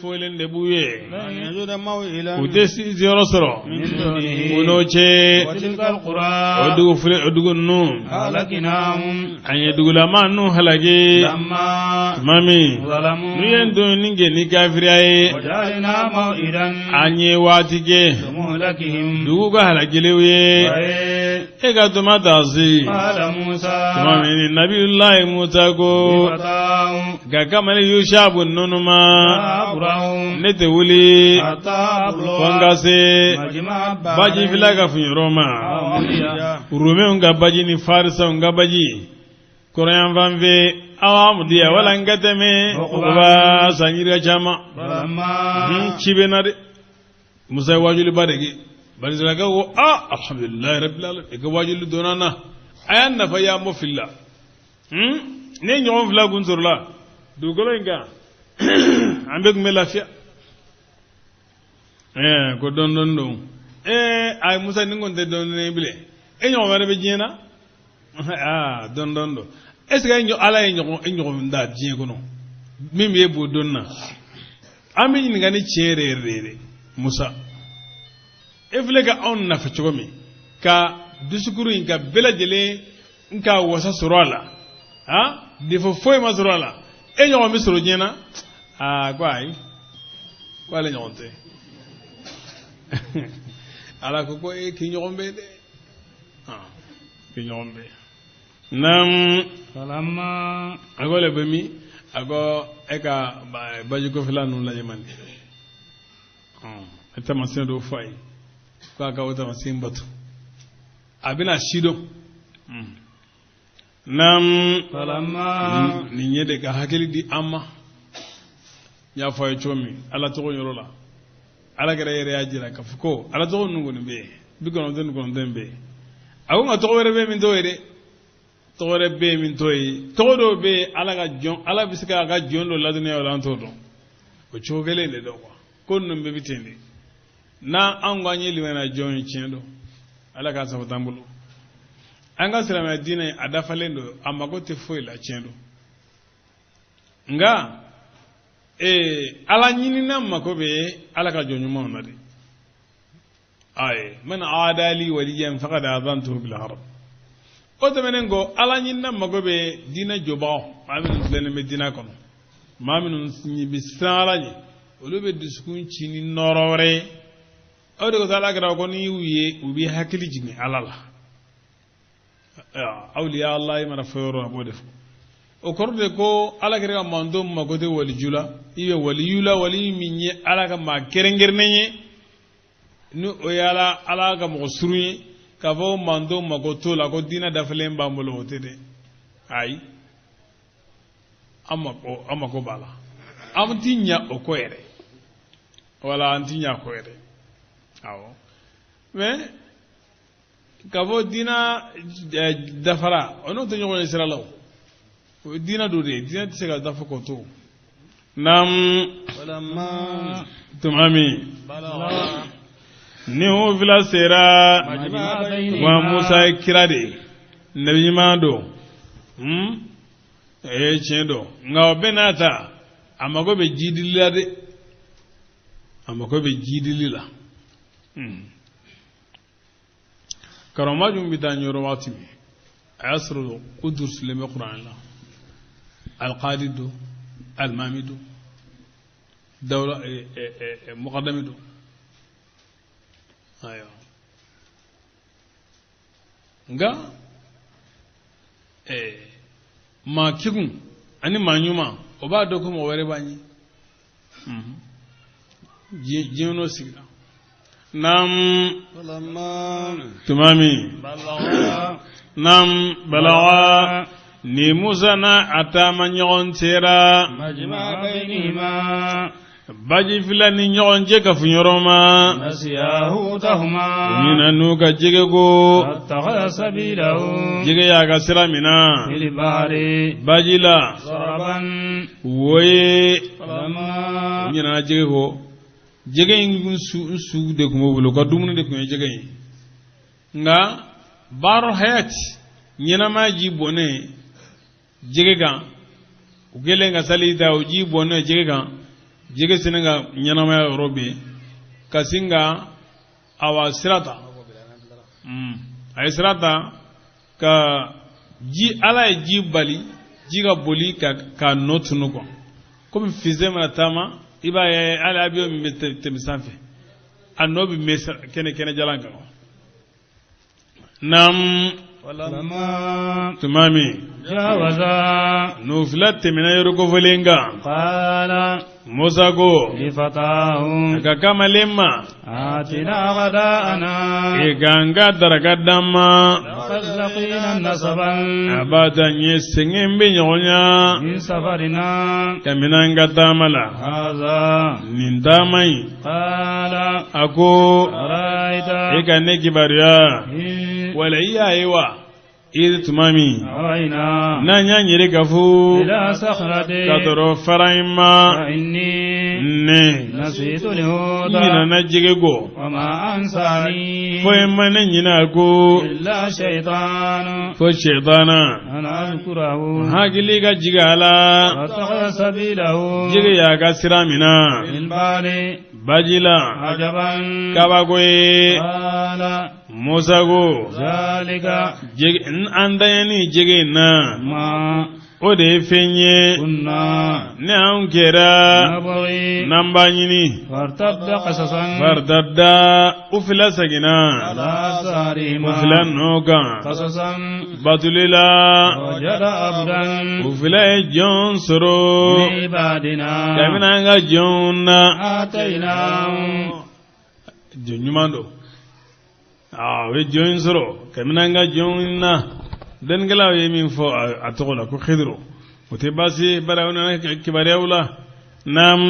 folen de buye utesi zero soro unoche odugu nu anye dugula manu halage mami nuyendo ninge ni kafiriye anye watige dugu ga halagelewe ega tumata zi mami ni nabiyullahi Musa go ga kamali yushabu nunuma nete wuli fangase baji filaga funyuroma rume unga baji ni farisa unga baji korean vanve awamudia wala ngateme ba sanyira chama chibenade Musa wajuli badegi balizraga wo alhamdulillah rabbil alamin ga wajuli donana ayanna fa ya mufilla ne nyom fila gunzurla dugolo inga ambe kume lafiya ko don ay Musa ningonde don ne bile nyom wara be jina don do est ce que nyo ala nyom nda jie ko no mimi e bo donna ambe ni ngani chere Musa efle ka on na fa chogomi ka disukuru inga bela jele nka wasa surala defo foi mazurala nyom mi soro jina quoi le nyonte ala ko ki nyombe de ki nyombe nam salama agole bemi ago eka baji ko filanu la yemande eta masin do fay ko aka wata masin batu abina shido nam salama ni nyede ka hakili di amma ya fay chomi ala to nyorola ala gere yere ajira ka fuko ala to nungu be bigono den ko dembe awu ma to were be min doyre to were be min toyi to do be ala ga jon ala bisika ga jondo ladune wala to do ko chogele le do ko non be bitende na angwanye liwena jon chendo ala ka sa tambulu anga sira medina adafalendo amagote foila chendo nga ala nyini na makobe ala ka jonyu mo na de ay man adali waliyan faqad adantuhu bil harb o de menengo ala nyini na makobe dina joba mamin lene medina kono mamin ni bisala ni olobe diskun chini norore o de ko sala gra ko ni wiye ubi hakili jini alala awliya allah mana foro abode o korde ko ala kere mando magode wali jula ibe wali yula wali minye ala ka ma kerengernenye nu o yala ala ka mo surunye ka vo mando magoto la ko dina dafalen ba molo otede ay amako bala amtinya okoere wala antinya koere awo mais kavo dina dafara ono to nyoko sira law dina do de dina tsega dafa ko to nam walamma tumami ni ho vila sera wa Musa kirade nabi mando chendo ngaw benata amago be jidilila de amago be jidilila كرامات بدان رواتبي عصر قدس لم يقرأ الله القادد المامد دولة مقدمة أيوة nga ma kigun ani manyuma oba doko mo were banyi jino sigira nam tumami nam balawa ni Musa na atama nyon tera majma bainima baji fila ni nyon je ka funyoroma nasiyahu tahuma nina nuka jige go takhara sabilahu jige ya ga siramina fil bahri bajila saraban woye nina jige go jege su de kuma bulo ka dumuni de kuma jege nga baro hayat nyina maji bone jege ga ugele nga sali da uji bone jege ga jige sinanga nyanama robe kasinga awa sirata ay sirata ka ji ala ji bali ji ga boli ka notunu ko comme fize mana tama iba ya ala abiyo mi temisanfe annobi mesa kene jalan kan nam ولما tumami جاوزا nuflat temina yoroko volenga قال Musa go لفتاه ka kama lemma آتنا غداءنا iganga daragadama لقد لقينا نصبا abata nye sengembe nyonya من سفرنا kaminanga tamala هذا nintamai قال ako أرأيت ikane kibaruya إن wala iyayewa id tumami أوينا na nyanyire kafu إلى صخرة kadoro faraima فإني ne نسيت nyina الهدى na jige go وما أنساني fo emane nyina ko إلا شيطان fo shaytana أن أذكره hakili ga jigala واتخذ سبيله jige ya ga siramina في البحر bajila عجبا kabagoye قال Musa go ذلك jige an dayani jige na ما o de fenye كنا ne an kera نبغي namba nyini فارتد قصصا fardadda ufila sagina على آثارهما ufila noga قصصا batulila وجد عبدا ufila jon soro من عبادنا kamina nga jonna آتيناه jon nyumando we jon soro kamina nga jonna den gala we min fo atola ko khidro ote basi barawna kibarewla nam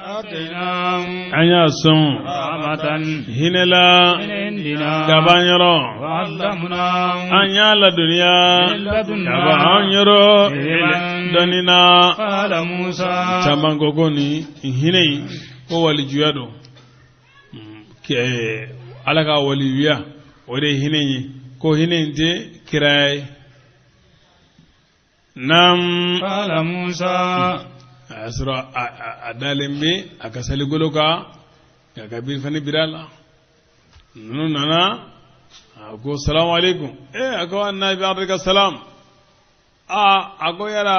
آتيناه anya son رحمة hinela من عندنا kabanyoro وعلمناه anya la dunya من لدنا kabanyoro علما. donina قال موسى caman ko ni hinai ko wali juyado ke alaka wali wiya o de hinai ko hinai te kirai nam قال موسى asra adalembe akasali goloka kabir fani birala nunu nana ako assalamu alaikum ako annabi alaikum salam ako yara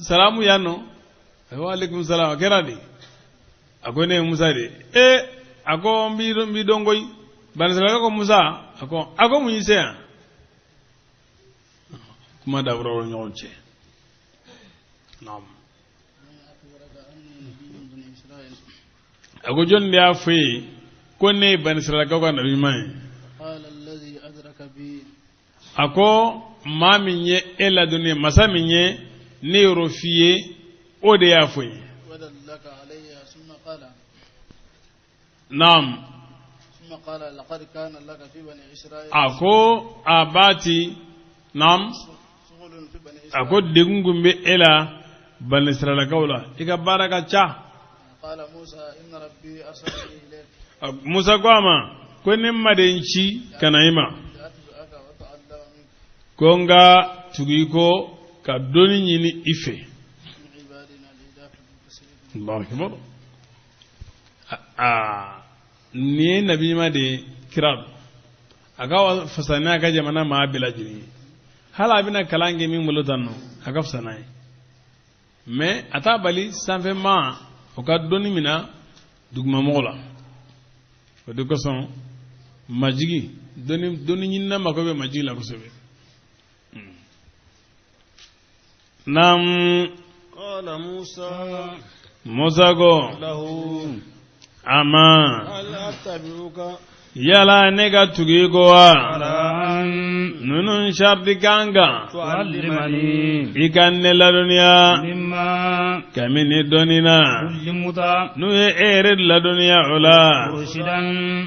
salamu yanno ako alaikum salam keradi ako ne musa de ako mbi dongoy ban sala ko musa ako mu yise kuma da wuro nyonche nam ako jonde ya fe ko ne ban sala ko na bi mai قال الذي أدرك بي ako ma minye ela dunia masa minye ne rofiye o de ya fe ودلك علي ثم قال nam لقد كان لك في بني إسرائيل ako abati nam شغل في بني إسرائيل ako degungumbe ela ban sala kawla iga baraka cha قال موسى إن ربي أرسلني إليك musa kwama ko ne madenci kanaima لأتبعك وأتعلم منك ko nga tugi ko ka doni nyini ife من عبادنا الإله المسلمين Allahu akbar ni nabi ma de kirab aga fasana ga jamana ma bilajini hala bina kalange min mulutanno aga fasana mais ata bali sanfe ma o ka doni mina duguma mola o de ko son majigi doni nyinna makobe majigi la ko sebe nam قال موسى Musa go له ama هل أتبعك yala ne ga tugi gowa على أن nunun shardi kanga تعلمني ikanne la duniya مما kamini donina علمت nu ye ere la duniya ula مرشدا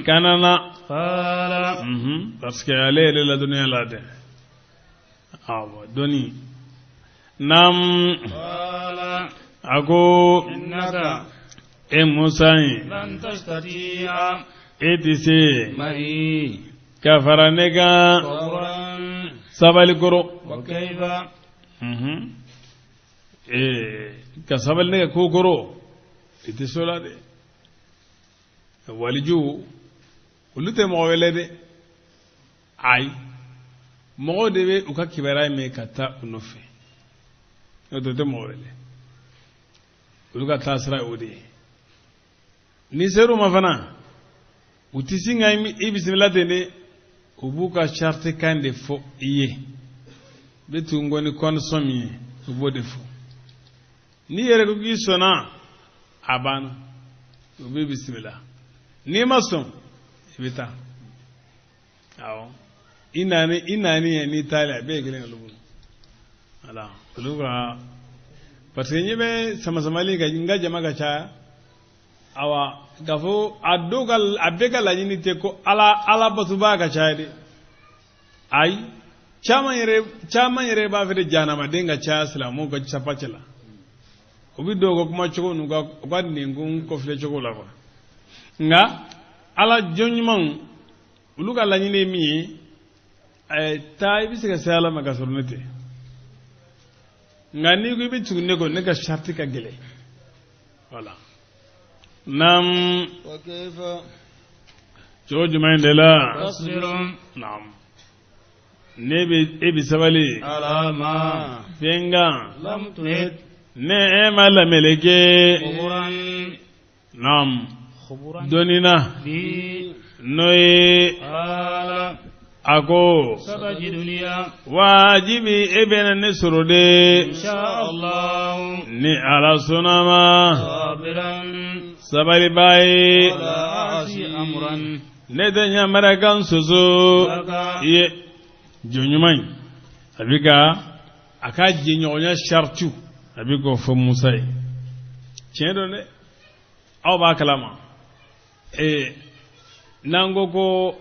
kanana قال parce que ale ere la duniya la de awa doni nam قال ako إنك e musa لن تستطيع e tise معي kafara ne ka صبرا sabali koro وكيف ka sabali ne ka kokoro ite sola de waliju olu tɛ mɔgɔ wele de ayi mɔgɔ de bɛ u ka kibaruya mɛn ka taa u nɔfɛ n'o tɛ mɔgɔ wele olu ka taa sira o de ye ni ser'u ma fana u tɛ sin ka i bisimila ten de u b'u ka charte kan de fɔ i ye bɛ tun ko ni condition min ye u b'o de fɔ n'i yɛrɛ ko k'i sɔnna a banna u b'i bisimila n'i ma sɔn i bɛ taa awɔ i naani ye n'i taali a bɛɛ ye kelen olu bolo voilà olu ka parce que ɲɛ bɛ sama-samali ka n ka jama ka caya awa k'a fɔ a bɛɛ ka laɲini tɛ ko ala batuba ka caya de ayi caman yɛrɛ b'a fɛ de jahanamaden ka caya silamɛw ka capa cɛ la u bɛ dɔw ka kuma cogo n'u ka ninkun kɔfilɛ cogo la quoi nka ala jɔn ɲumanw olu ka laɲini ye min ye taa i bɛ se ka se ala ma ka sɔrɔ ne tɛ nka n'i ko i bɛ tugu ne kɔ ne ka charte ka gɛlɛn voilà naam cogo jumɛn de la naam ne bɛ e bɛ sabali alama fɛn kan lam tuhid ne e ma lameleke khuburan naam khuburan donina bi n'o ye ala a ko sabajiduniya wajibi e bɛna ne sɔrɔ de insha Allah ni ala sɔnna ma sabiran sabaliba ye ala asi amran ne tɛ ɲamara kan soso i ye jɔn ɲuman in a bɛ a ka jɛɲɔgɔnya saritiw a bɛ k'o fɔ Musa ye tiɲɛ don dɛ aw b'a kalama n'an ko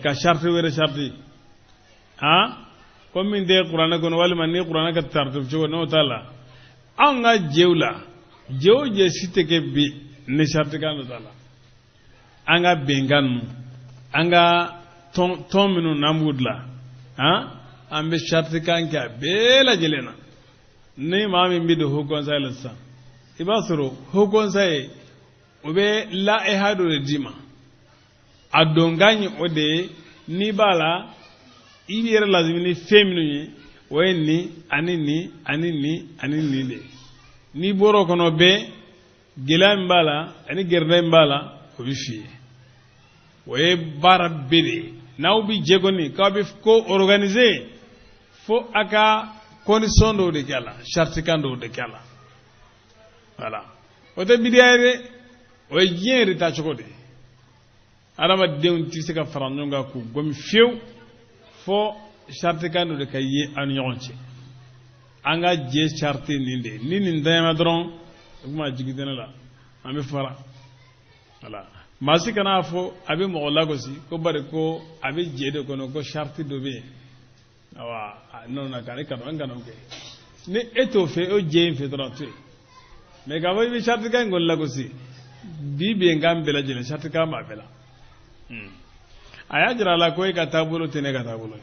ka sariti wɛrɛ sariti ko min tɛ kuranɛ kɔnɔ walima ni kuranɛ ka taritibu cogo n'o t'a la anw ka jɛw la jɛ o jɛ si tɛ kɛ bi ni saritikan dɔ t'a la an ka bɛnkan ninnu an ka tɔn minnu n'an b'u dilan an bɛ saritikan kɛ a bɛɛ lajɛlen na ni maa min bɛ don haut conseil la sisan i b'a sɔrɔ haut conseil o bɛ la'iha dɔ de d'i ma a donkan ye o de ye n'i b'a la i bɛ yɛrɛ lazimi ni fɛn minnu ye o ye nin ani nin ani nin ani nin de n'i bɔra o kɔnɔ bɛɛ gɛlɛya min b'a la ani gɛrɛndɛ min b'a la o bɛ f'i ye o ye baara bɛɛ de ye n'aw bɛ jɛ kɔni k'aw bɛ ko organiser fo a ka condition dɔw de kɛ a la saritikan dɔw de kɛ a la voilà o tɛ bidiya ye dɛ o ye diɲɛ yɛrɛ taacogo de ye adamadenw tɛ se ka fara ɲɔgɔn kan k'u gomi fiyewu fo saritikan dɔ de ka ye an ni ɲɔgɔn cɛ an ka jɛ sariti nin de ni nin danyana dɔrɔn o kuma jigi tɛ ne la an bɛ fara voilà maa si kana fɔ a bɛ mɔgɔ lagosi ko bari ko a bɛ jɛ de kɔnɔ ko sariti dɔ bɛ yen awa non na k'ale kanu an kanu kɛ ni e t'o fɛ o jɛ in fɛ dɔrɔn to yen mais k'a fɔ i bɛ saritikan in kɔni lagosi bi bɛnkan bɛɛ lajɛlen saritikan b'a bɛɛ la a y'a jira a la ko e ka taabolo tɛ ne ka taabolo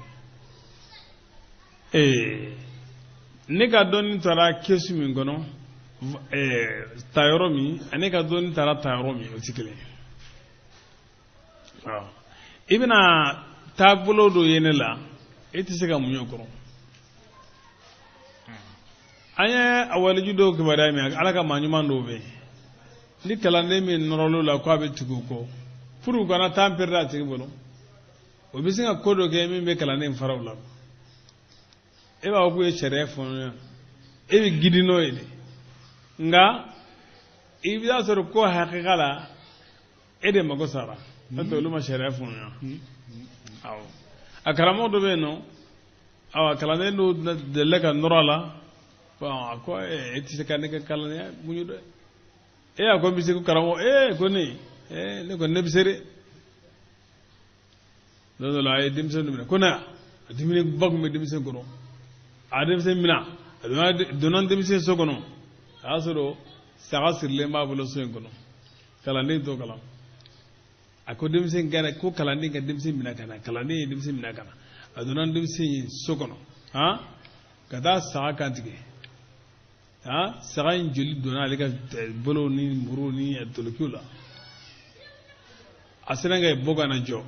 ye ne ka dɔnni taara kɛsu min kɔnɔ tayɔrɔ min ani ka dɔnni taara tayɔrɔ min o tɛ kelen ye i bɛna taabolo dɔ ye ne la e tɛ se ka mun ye o kɔrɔ an ye a waliju dɔw kibaruya min ala ka maa ɲuman dɔw bɛ yen ni kalanden min nɔrɔl'o la k'a bɛ tugu o kɔ pour u kana temps perdre a tigi bolo o bɛ se ka ko dɔ kɛ min bɛ kalanden fara o la e b'a fɔ k'u ye sariya fɔ ɲɔgɔn e bɛ gidi n'o ye de nka i bɛ sɔrɔ ko hakika la e de mago sara n'o tɛ olu ma sariya fɔ ɲɔgɔn awɔ a karamɔgɔ dɔ bɛ yen nɔ awɔ kalanden dɔw delila ka nɔrɔ a la a ko e tɛ se ka ne kɛ kalandenya muɲu dɛ a ko n bɛ se ko karamɔgɔ ko ne kɔni ne bɛ se dɛ don dɔ la a ye denmisɛn dɔ minɛ ko ne a dumuni ba tun bɛ denmisɛn kɔrɔ a denmisɛn minɛ a donna denmisɛn so kɔnɔ a y'a sɔrɔ saga sirilen b'a bolo so in kɔnɔ kalanden t'o kalan a ko denmisɛn gɛrɛ ko kalanden ka denmisɛn minɛ ka na kalanden ye denmisɛn minɛ ka na a donna denmisɛn ye so kɔnɔ ka taa saga kantigɛ saga in joli donna ale ka bolo ni muru ni tolokiw la a sera ka bɔ ka na jɔ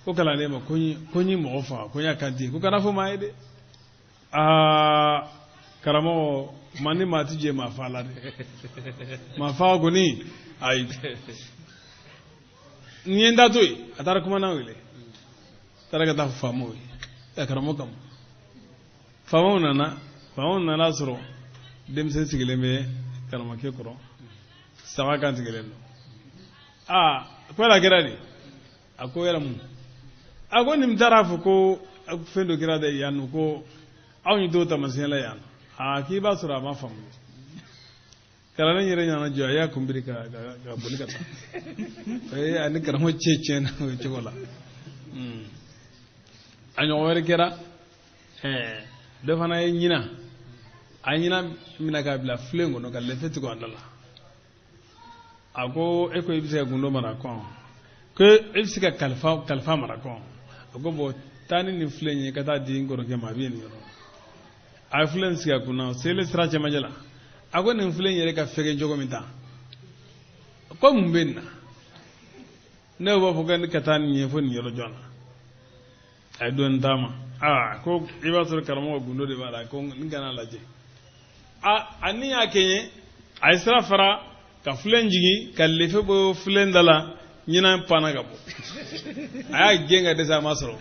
ko kalanden ma ko n ye mɔgɔ faga ko n y'a kantigɛ ko kana fɔ maa ye dɛ karamɔgɔ ma ni maa ti jɛ maa faga la dɛ maa faga kɔni ayi n ye n da to yen a taara kumanan wele a taara ka taa faamaw ye karamɔgɔ kama faamaw nana sɔrɔ denmisɛn sigilen bɛ karamɔgɔkɛ kɔrɔ saga kan sigilen don ko ala kɛra de a ko yɛrɛ mun a ko nin taara fɔ ko fɛn dɔ kɛra de yan nɔ ko aw ye t'o taamasiyɛn la yan k'i b'a sɔrɔ a ma faamu kalanden yɛrɛ ɲana jɔ a y'a kunbiri ka boli ka taa ani karamɔgɔ cɛ tiɲɛna o cogo la a ɲɔgɔn wɛrɛ kɛra dɔ fana ye ɲina a ɲina minɛ k'a bila filen kɔnɔ ka lɛfɛ tigɛ a da la a ko e ko i bɛ se ka gundo mara kɔn ko e bɛ se ka kalifa mara kɔn a ko bɔn taa ni nin filen ye ka taa di n kɔrɔkɛ ma a bɛ yen yɔrɔ a ye filen sigi a kunna sele sira cɛmancɛ la a ko nin filen yɛrɛ ka fɛgɛ cogo min ta ko mun bɛ nin na ne b'a fɔ ko ka taa nin ye fo nin yɔrɔ jɔn na a ye dɔɔnin d'a ma ko i b'a sɔrɔ karamɔgɔ gundo de b'a la ko n kana lajɛ a ni y'a kɛ ye a ye sira fara ka filen jigin ka lefe bɔ filen da la ɲinan panna ka bɔ a y'a gɛn ka dɛsɛ a ma sɔrɔ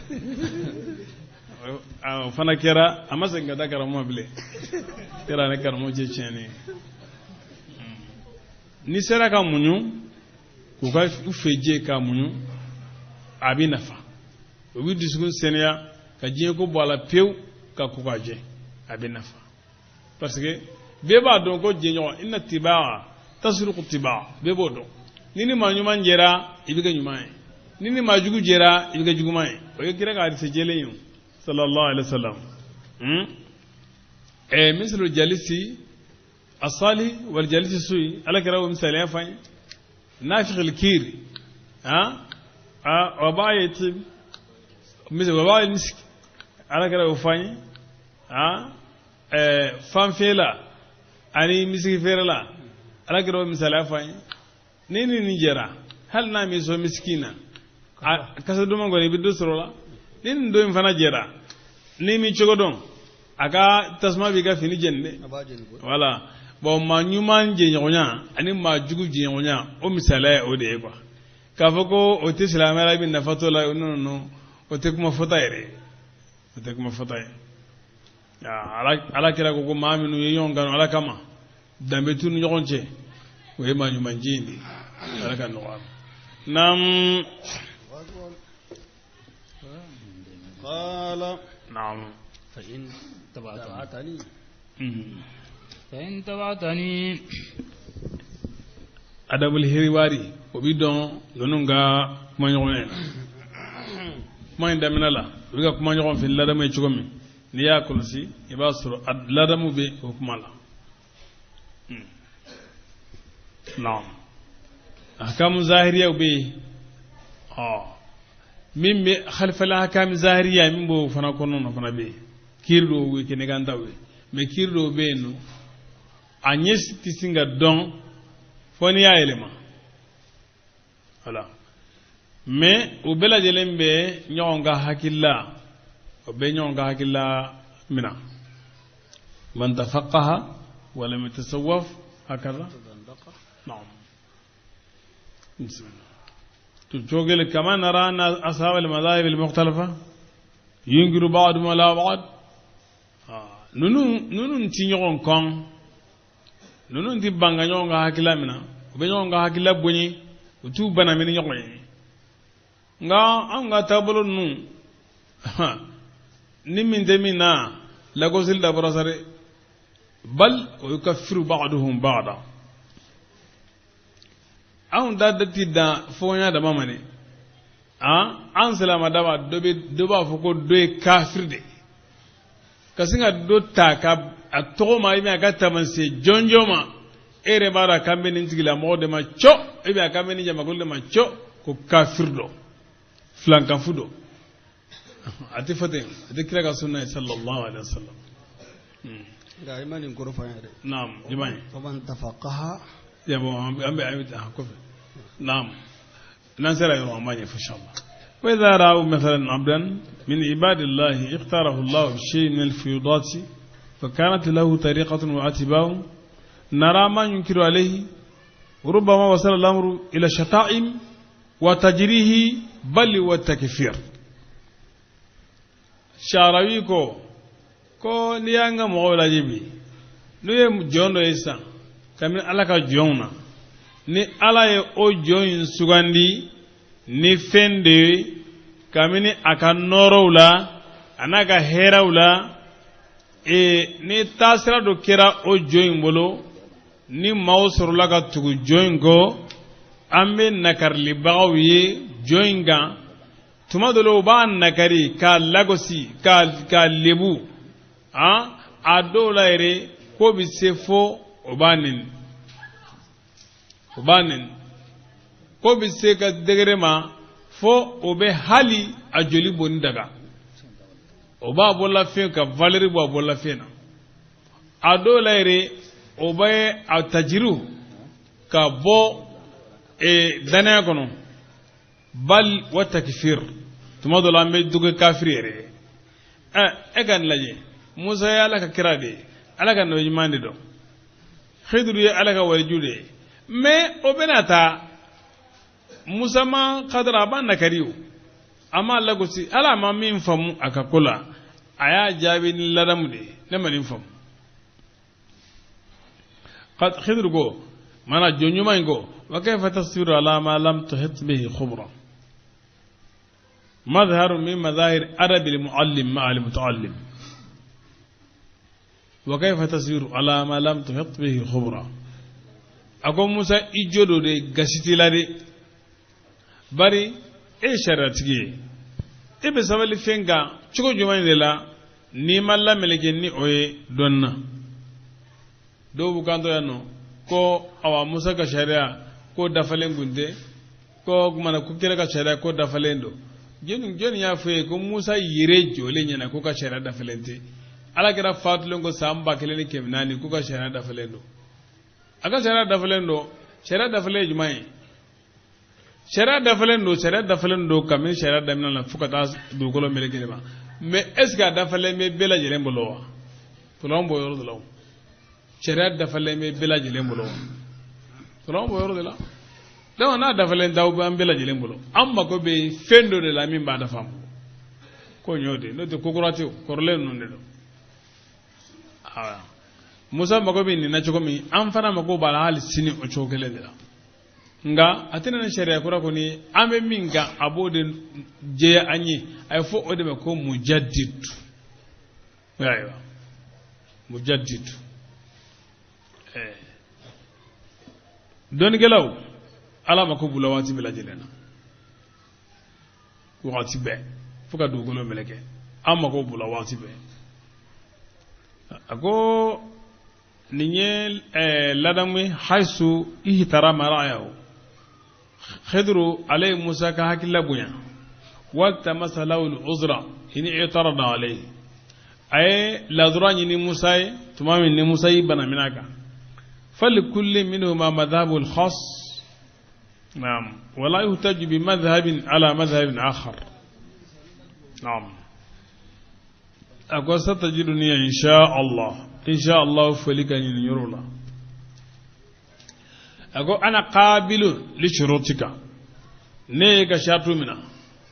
o fana kɛra a ma segin ka taa karamɔgɔ bilen kɛra ne karamɔgɔ cɛ tiɲɛni ni sera ka muɲu k'u ka fɛjɛ ka muɲu a bɛ nafa u bɛ dusukun saniya ka diɲɛ ko bɔ a la pewu ka ko ka jɛ a bɛ nafa parce que bɛɛ b'a dɔn ko jɛɲɔgɔn inna tibaa tasruqu tibaa bɛɛ b'o dɔn ni ni maa ɲuman jɛra i bɛ kɛ ɲuman ye ni ni maa jugu jɛra i bɛ kɛ juguman ye o ye kira ka hadisi jɛlen ye sallallahu alaihi wasallam misalu jalisi asali wal jalisi sui ala kira o misali ya fany nafiq al kir wa ba'yati misal wa ba'al misk ala kira o fany fam fela ani miski ferala ala kira o misali ya fany nini ni jera hal na mi so miskina kasa duma ngoni bi do sorola nin do fana jera ni mi cogo don aka tasma bi ga fini jenne wala bon ma nyuman je nyonya ani ma jugu je nyonya o misala o de kwa ka foko o te islamara bi nafato la no o te kuma fota ere o te kuma fota ya ala kira ko ma minu yon gan ala kama dambe tunu nyogonche o e ma nyuman jindi ala kan no nam قال نعم فإن تبعتني أدب الهرواري وبيدون لنونغا كما يقولون ما عندنا لا بيجا كما يقولون في اللادم يجومي نيا كلسي يبصروا اللادم بي وكمالا نعم أحكام ظاهرية وبي min be khalfala hakam zahiriya min bo fana kono no fana be kirdo we ke ne ganda we me kirdo be no anyes tisinga don foni ya elema wala me o bela jelembe nyonga hakilla o be nyonga hakilla mina man tafaqaha wa lam yatasawwaf hakaza na'am bismillah تجوغل كما نرى أن أصحاب المذاهب المختلفة ينكر بعضهم على بعض نونو تينيون كون نونو تي بانغا نيونغا حكيلا منا وبنيونغا حكيلا بوني وتو بنا من نيونغي nga anga tabolo nu ni min demina la gosil da brasare bal yukaffiru ba'duhum ba'da an dadati da fonya da mamane an salama da ba do ba foko do e kafir de kasinga do ta ka ato ma imi aka tamanse jonjoma ere bara kambe ni tigila mo de ma cho ibe aka me ni jama gol de ma cho ko kafir do flanka fudo ati fate ati kira ka sunna sallallahu alaihi wasallam ga imanin kurfa ya dai na'am jimai faman tafaqaha ya bo an be amita kofi na'am nan sera yo amma ne insha Allah wa idha ra'u mathalan 'abdan min ibadillahi ikhtarahu Allah bi shay'in min al-fiyudat fa kanat lahu tariqatun wa atiba'un nara ma yunkiru alayhi ربما وصل الأمر إلى شتائم وتجريه بل والتكفير شارويكو كو نيانغا مولا جيبي نوي جوندو إسا كمين ألاكا جونا ni ala ye o joyin sugandi ni fende kamini aka norow la anaka heraw la ni tasira do kera o joyin bolo ni maaw sɔrɔla ka tugu jɔn kɔ an bɛ nakaribagaw ye jɔn kan tuma dɔ la u b'a nakari k'a lagosi k'a lebu a dɔw la yɛrɛ ko bɛ se fo o b'a nɛni ko bɛ se ka degere ma fo o bɛ hali a joli bɔnni daga o b'a bɔla fɛn ka valeri bɔ a bɔla fɛn na a dɔw la yɛrɛ o bɛ a tajiru ka bɔ danaya kɔnɔ bal wa takfir tuma dɔ la an bɛ dogo kafiri yɛrɛ e ka nin lajɛ musa ye ala ka kira de ye ala ka nabi ɲuman de dɔn khidru ye ala ka waliju de ye mais o bɛna taa musa ma kadara a b'a nakari o a ma lagosi ala ma min faamu a ka ko la a y'a jaabi ni ladamu de ye ne ma nin faamu قد خدركو مانا جونيوماينكو وكيف تصبر على ما لم تحط به خبرة مظهر من مظاهر أدب المعلم مع المتعلم وكيف تصبر على ما لم تحط به خبرة أكو موسى إجودو دي غسيتي لدي باري إيه شرطي إيه بسبب فينكا شكو جوماين دي لا نيما لا ملكيني أوي دوننا do bukanto yanno ko awa musa ka sharia ko dafalen gunde ko mana ku kira ka sharia ko dafalen do jeni ya fe ko musa yire jole nyana ko ka sharia dafalente ala kira fatulen ko samba keleni kemnani ko ka sharia dafalen do aka sharia dafalen do sharia dafale jumai sharia dafalen do kamin sharia damina la fukata du golo melekele ba mais est ce que dafalen me bela jelen bolo wa to lombo yoro do law sharia dafalen me bela jelen bolo tolon bo yoro de la daw na dafalen daw ba bela jelen bolo amma ko be fendo de la min ba da fam ko nyode no te kokorati korle non de do musa mako be ni na choko mi an fana mako bala hal sini o chokele de la nga atina na sharia kura ko ni ame minga abode je anyi ay fo o de ko mujaddid aywa mujaddid don gelaw ala mako bulawati bila jelena wati be fuka dugolo meleke amma ko bulawati be ako ninye ladamwe haisu ihtara marayahu khidru alay musa ka hakilla bunya waqta masalahu al-uzra in i'tarada alayhi ay ladurani ni musa tumami ni musa bana minaka فلكل منهما مذهب الخاص نعم ولا يحتج بمذهب على مذهب آخر نعم أقول ستجدني إن شاء الله فلك ينير الله أقول أنا قابل لشروطك نيك شرط منا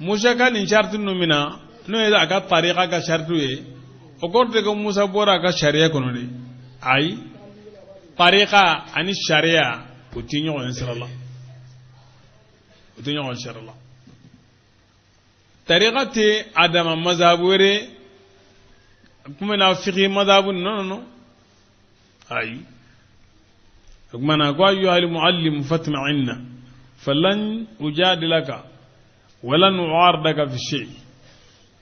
موسى كان شرط منا نو إذا أكاد طريقة شرط أقول لك موسى بورا كشريعة كنوني أي طريقة عن الشريعة وتنيو إن شاء الله وتنيو إن شاء الله طريقة عدم مذهب وري كمنا فقه مذهب نو أي كمنا قال أيها المعلم فتمعنا فلن أجادلك ولن أعارضك في الشيء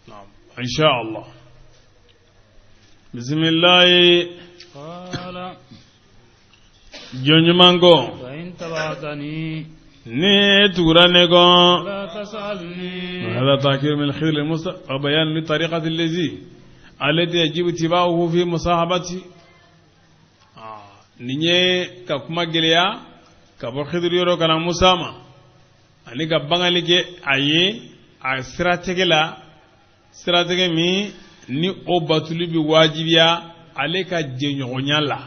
نعم إن شاء الله بسم الله قال جونيمانغو فإن تبعتني نتورانيغو لا تسألني هذا تأكيد من الخير المستقبل وبيان لطريقة التي يجب اتباعه في مصاحبة ninye ka kuma geleya ka bo Khidir yoro kana Musa ma ani ka bangali ke aye a siratege mi ni o batuli bi wajibiya ale ka jenyogonya la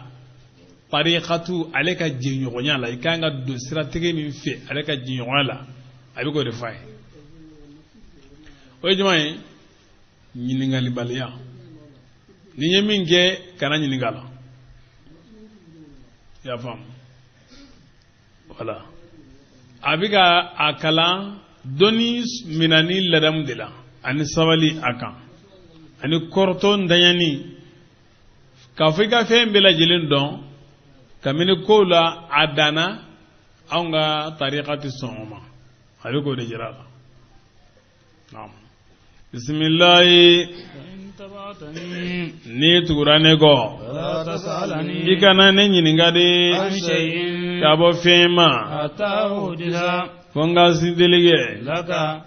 tariqatu ale ka jenyogonya la ikanga do siratege mi fe ale ka jenyogonya la abi ko defay o jumay nyiningali baliya ni yeminge kana nyiningala ya fam wala abiga akala doni minani ladam dila ani sabali akan ani korton danyani kafika fembela jilin don kamini kola adana anga tariqati soma aliko de jirala nam bismillah ni tugurane go ikana ne nyiningade kabo fema fonga sindelige laka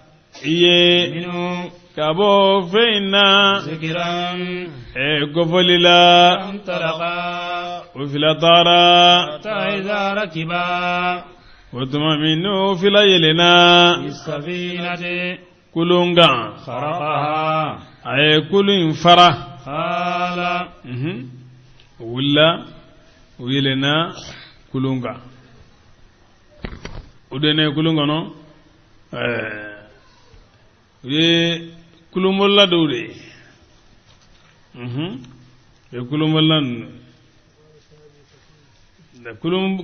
iye minu kabo feina zikiran gofolila antalaqa ufila tara ta'iza rakiba utuma minu fila yelena isafinati kulunga kharaqaha ay kulun fara qala willa yelena kulunga udene kulunga no ye kulumbolla dawde ye kulumbollan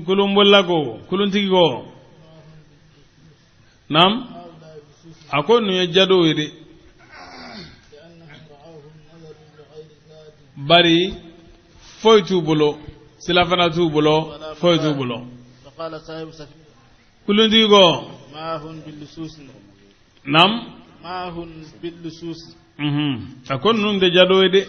kulumbolla ko kuluntigi ko nam ako nu ye jado yede bari foy tu bolo silafana tu bolo foy tu bolo فقال صاحب سفينة kuluntigi ko ما هن باللصوص nam ما هن باللصوص ako nu de jado yede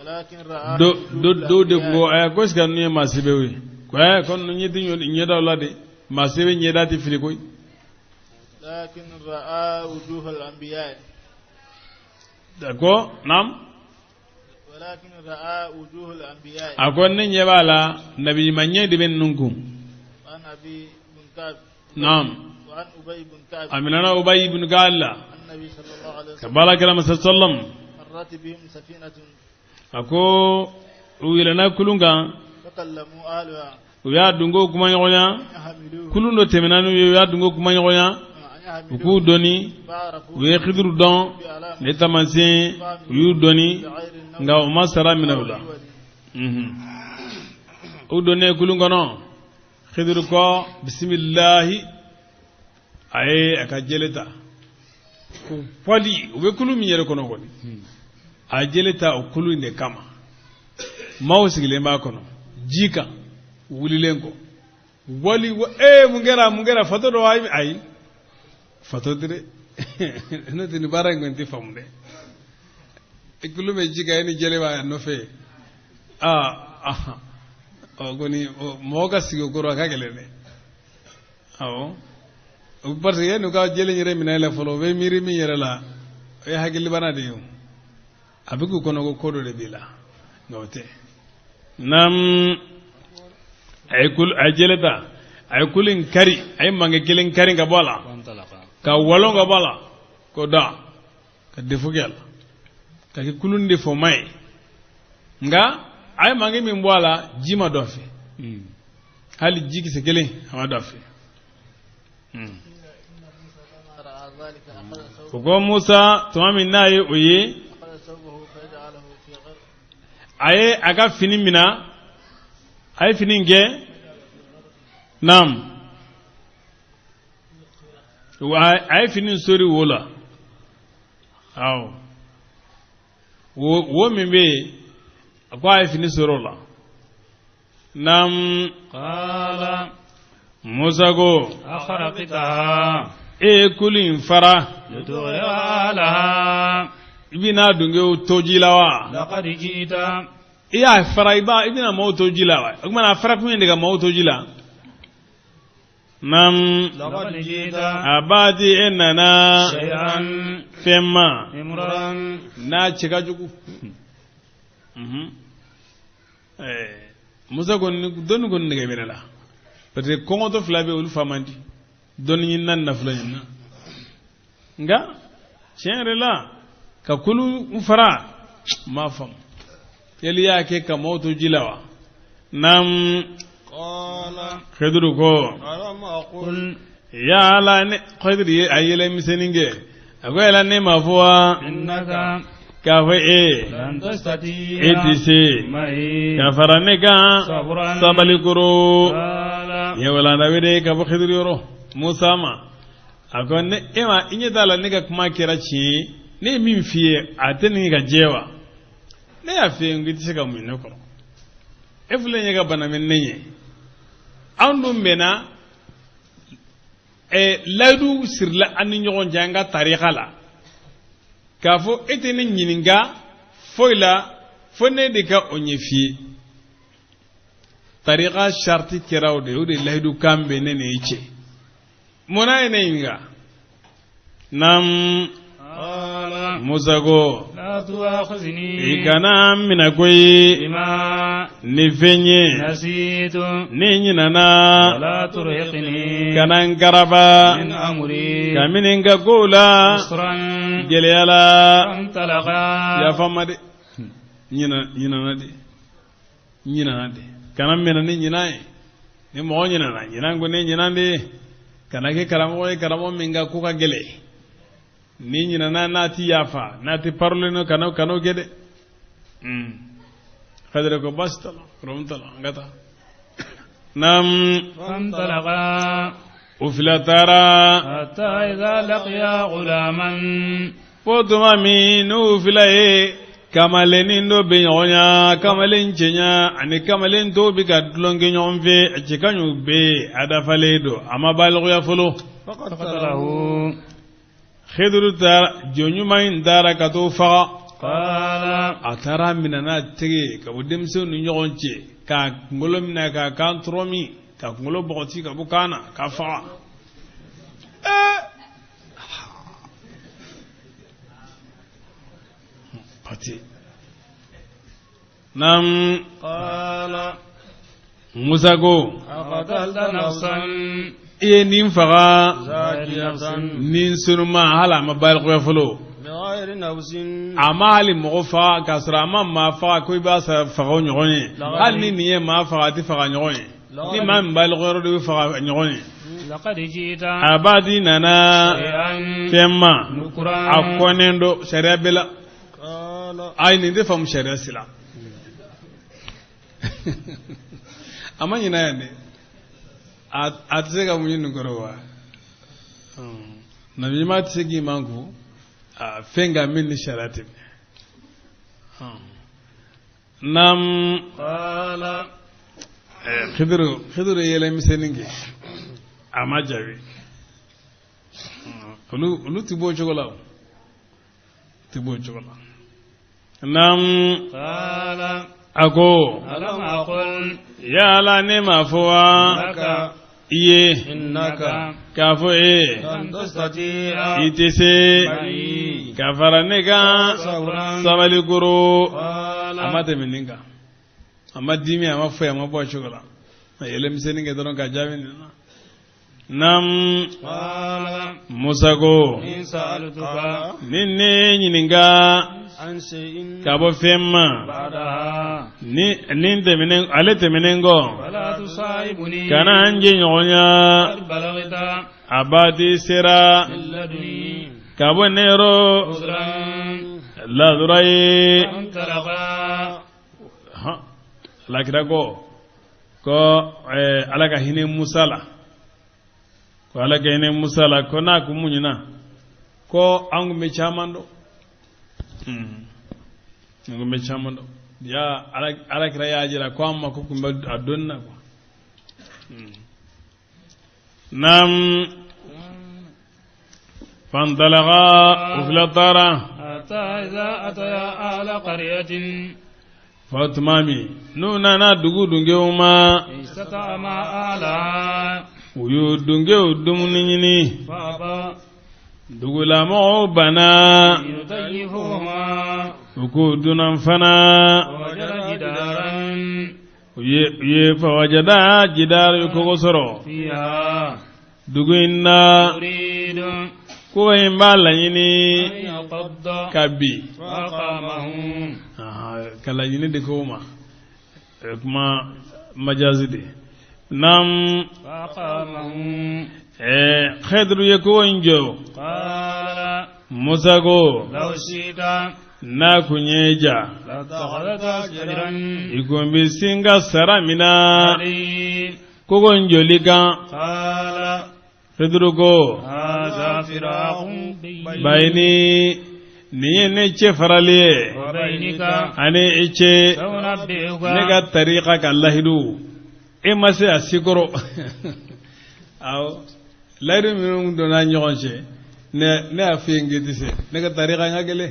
ولكن رآه do de go ay ko ska nu ye masibe we ko ay kon nu nyidi nyeda lade masibe nyeda ti fili koy لكن رأى وجوه الأنبياء dako nam ولكن رأى وجوه الأنبياء akon ne nyebala nabi manye de ben nunkum وعن أبي بن كعب nam وعن أبي بن كعب aminana ubay ibn galla النبي صلى الله عليه وسلم kabala kalam sallam مرت بهم سفينة ako uyelana kulunga فكلموا أهلها uya dungo kuma nyonya يحملوه kulundo temenanu uya dungo kuma nyonya أن ku doni فعرفوا uye khidru don le tamansin uyu doni nga o masara minawla o donne kulunga no khidru ko bismillah ay aka jeleta ko pali o be kulu mi yere kono goni a jeleta o kulu ne kama mawo sigile ma kono jika wulilenko wali mungera fato do ay fato dire no tini barango nti famde ikulume jika ni jele wa no fe o goni moga sigo goro ka gelene awo o parce que no ka jele nyere minala folo be miri mi yere la e hagili bana de yo abiku kono go kodo de bila ngote nam ay jeleta ay kulin kari ay mange kilin kari nga bola ka walonga bala ko da ka defugel ka kulunde fo may nga ay mangi min bola jima dofe hali jiki se gele ama dofe ko Musa tumi nayi oyi ay aga fini mina ay fini nge nam ay fini sori wola aw wo mimbe akwa ay fini sorola nam qala Musa go akhraqtaha kulin fara yudwalaha ibina dunge tojilawa laqad jita iya fara ibina mo tojilawa kuma fara kuma ndiga mo tojila nam laqad jita abadi enana shay'an femma imran na cika jugu musa gon don gon ne gebe la parce que kongo to flabe ul famandi don yin nan na fulan na nga chenre la ka kulu fara ma fam yeli yake ka moto jilawa nam qala khidru ko alam aqul ya la ne khidri ayele miseninge agoyela ne mafwa innaka kafa lan tastati etise mai kafaraneka sabran sabalikuru qala yewala ndawede ka bo khidri yoro musa ma akonne ema inye dala ne ka kuma kira ci ne min fiye ateni ga jewa ne ya fiye ngiti sika mu ne ko efule nyega bana men nenye andum bena ladu sirla an nyogon janga tariqa la kafo etene nyininga foila fone de ka onyefi tariqa sharti kiraw de ode ladu kambe ne ne iche mona ene inga nam qala muzago la tuakhidhni igana mina koy bima ni fenye nasitu ni nyinana wala turhiqni kanan garaba min amri kamininga gola usran geleyala antalaqa ya famade nyina de kanan mena ni nyinae ni mo nyina nyinango ne nyinande kanake karamo minga kuka gele ni nyina na ti yafa na ti parle no kano gede khadra ko bastala rumtala ngata nam فانطلقا ufilatara حتى إذا لقيا غلاما fotuma minu filaye kamalen do be nyonya kamalen chenya ani kamalen to bi ka dulonge nyomve chikanyu be adafale do ama balgo ya folo فقتله khidru tar jonyuma indara kato fa قال atara minana tege ka budem se nu nyonche ka ngolo mina ka kantromi ka ngolo bogoti ka bukana ka fa pati nam قال musago أقتلت نفسا iye nin faga زاكية nin sunuma hala ma balgo ya folo بغير نفس ama hali mogo faga ka sura ama ma faga ko ba sa faga nyogone hal ni niye ma faga ti faga nyogone ni ma balgo ro do faga nyogone لقد جئت abadi nana شيئا femma نكرا akonendo sharia bela قال ay ni defam sharia sila ama nyina yande atsega munyin ngorowa nabi ma tsegi mangu fenga min ni sharati nam قال khidru yele miseninge ama jawi ulu tibo chogola nam قال ako ألم أقل ya la ne mafuwa لك iye إنك kafo لن تستطيع itese معي kafara nega صبرا sabali guru قال amate mininga amma dimi amma fo amma bo chogola yele miseninge doron ka jawi nam قال musago إن سألتك ninne nyininga عن شيء kabo femma بعدها ni temenen ale temenengo فلا تصاحبني kana anje nyonya قد بلغت abati sera من لدني kabo nero عذرا la durai فانطلقا ha lakira ko alaka hine musala ko alaka hine musala ko na ku munyina ko angu me chamando angu me chamando ya alakira ya jira ko amma ko kumba adonna ko nam فانطلقا وفلطارا حتى إذا أتيا أهل قرية فاطمامي نونا دغو دنگيوما استطعما أهلها ويو دنگيو دمنيني فأبى دغلا مو بنا يطيفهما وكو دنان فنا ووجد جدارا ye fawajada jidar yuko soro فيها duguinna يريد ko en bala yini أن يقض kabi فأقامه kala yini de ko ma kuma majazide nam فأقامه khadru yako injo قال musago لو شئت na kunyeja لاتخذت أجرا ikombi singa saramina علي kogo njolika قال khadru ko هذا فراق bayni ni ne che farale وبينك ane eche سأنبئك nega tariqa kallahidu emase asikoro aw layru minum dona nyonche ne afienge dise nega tariqa ngagele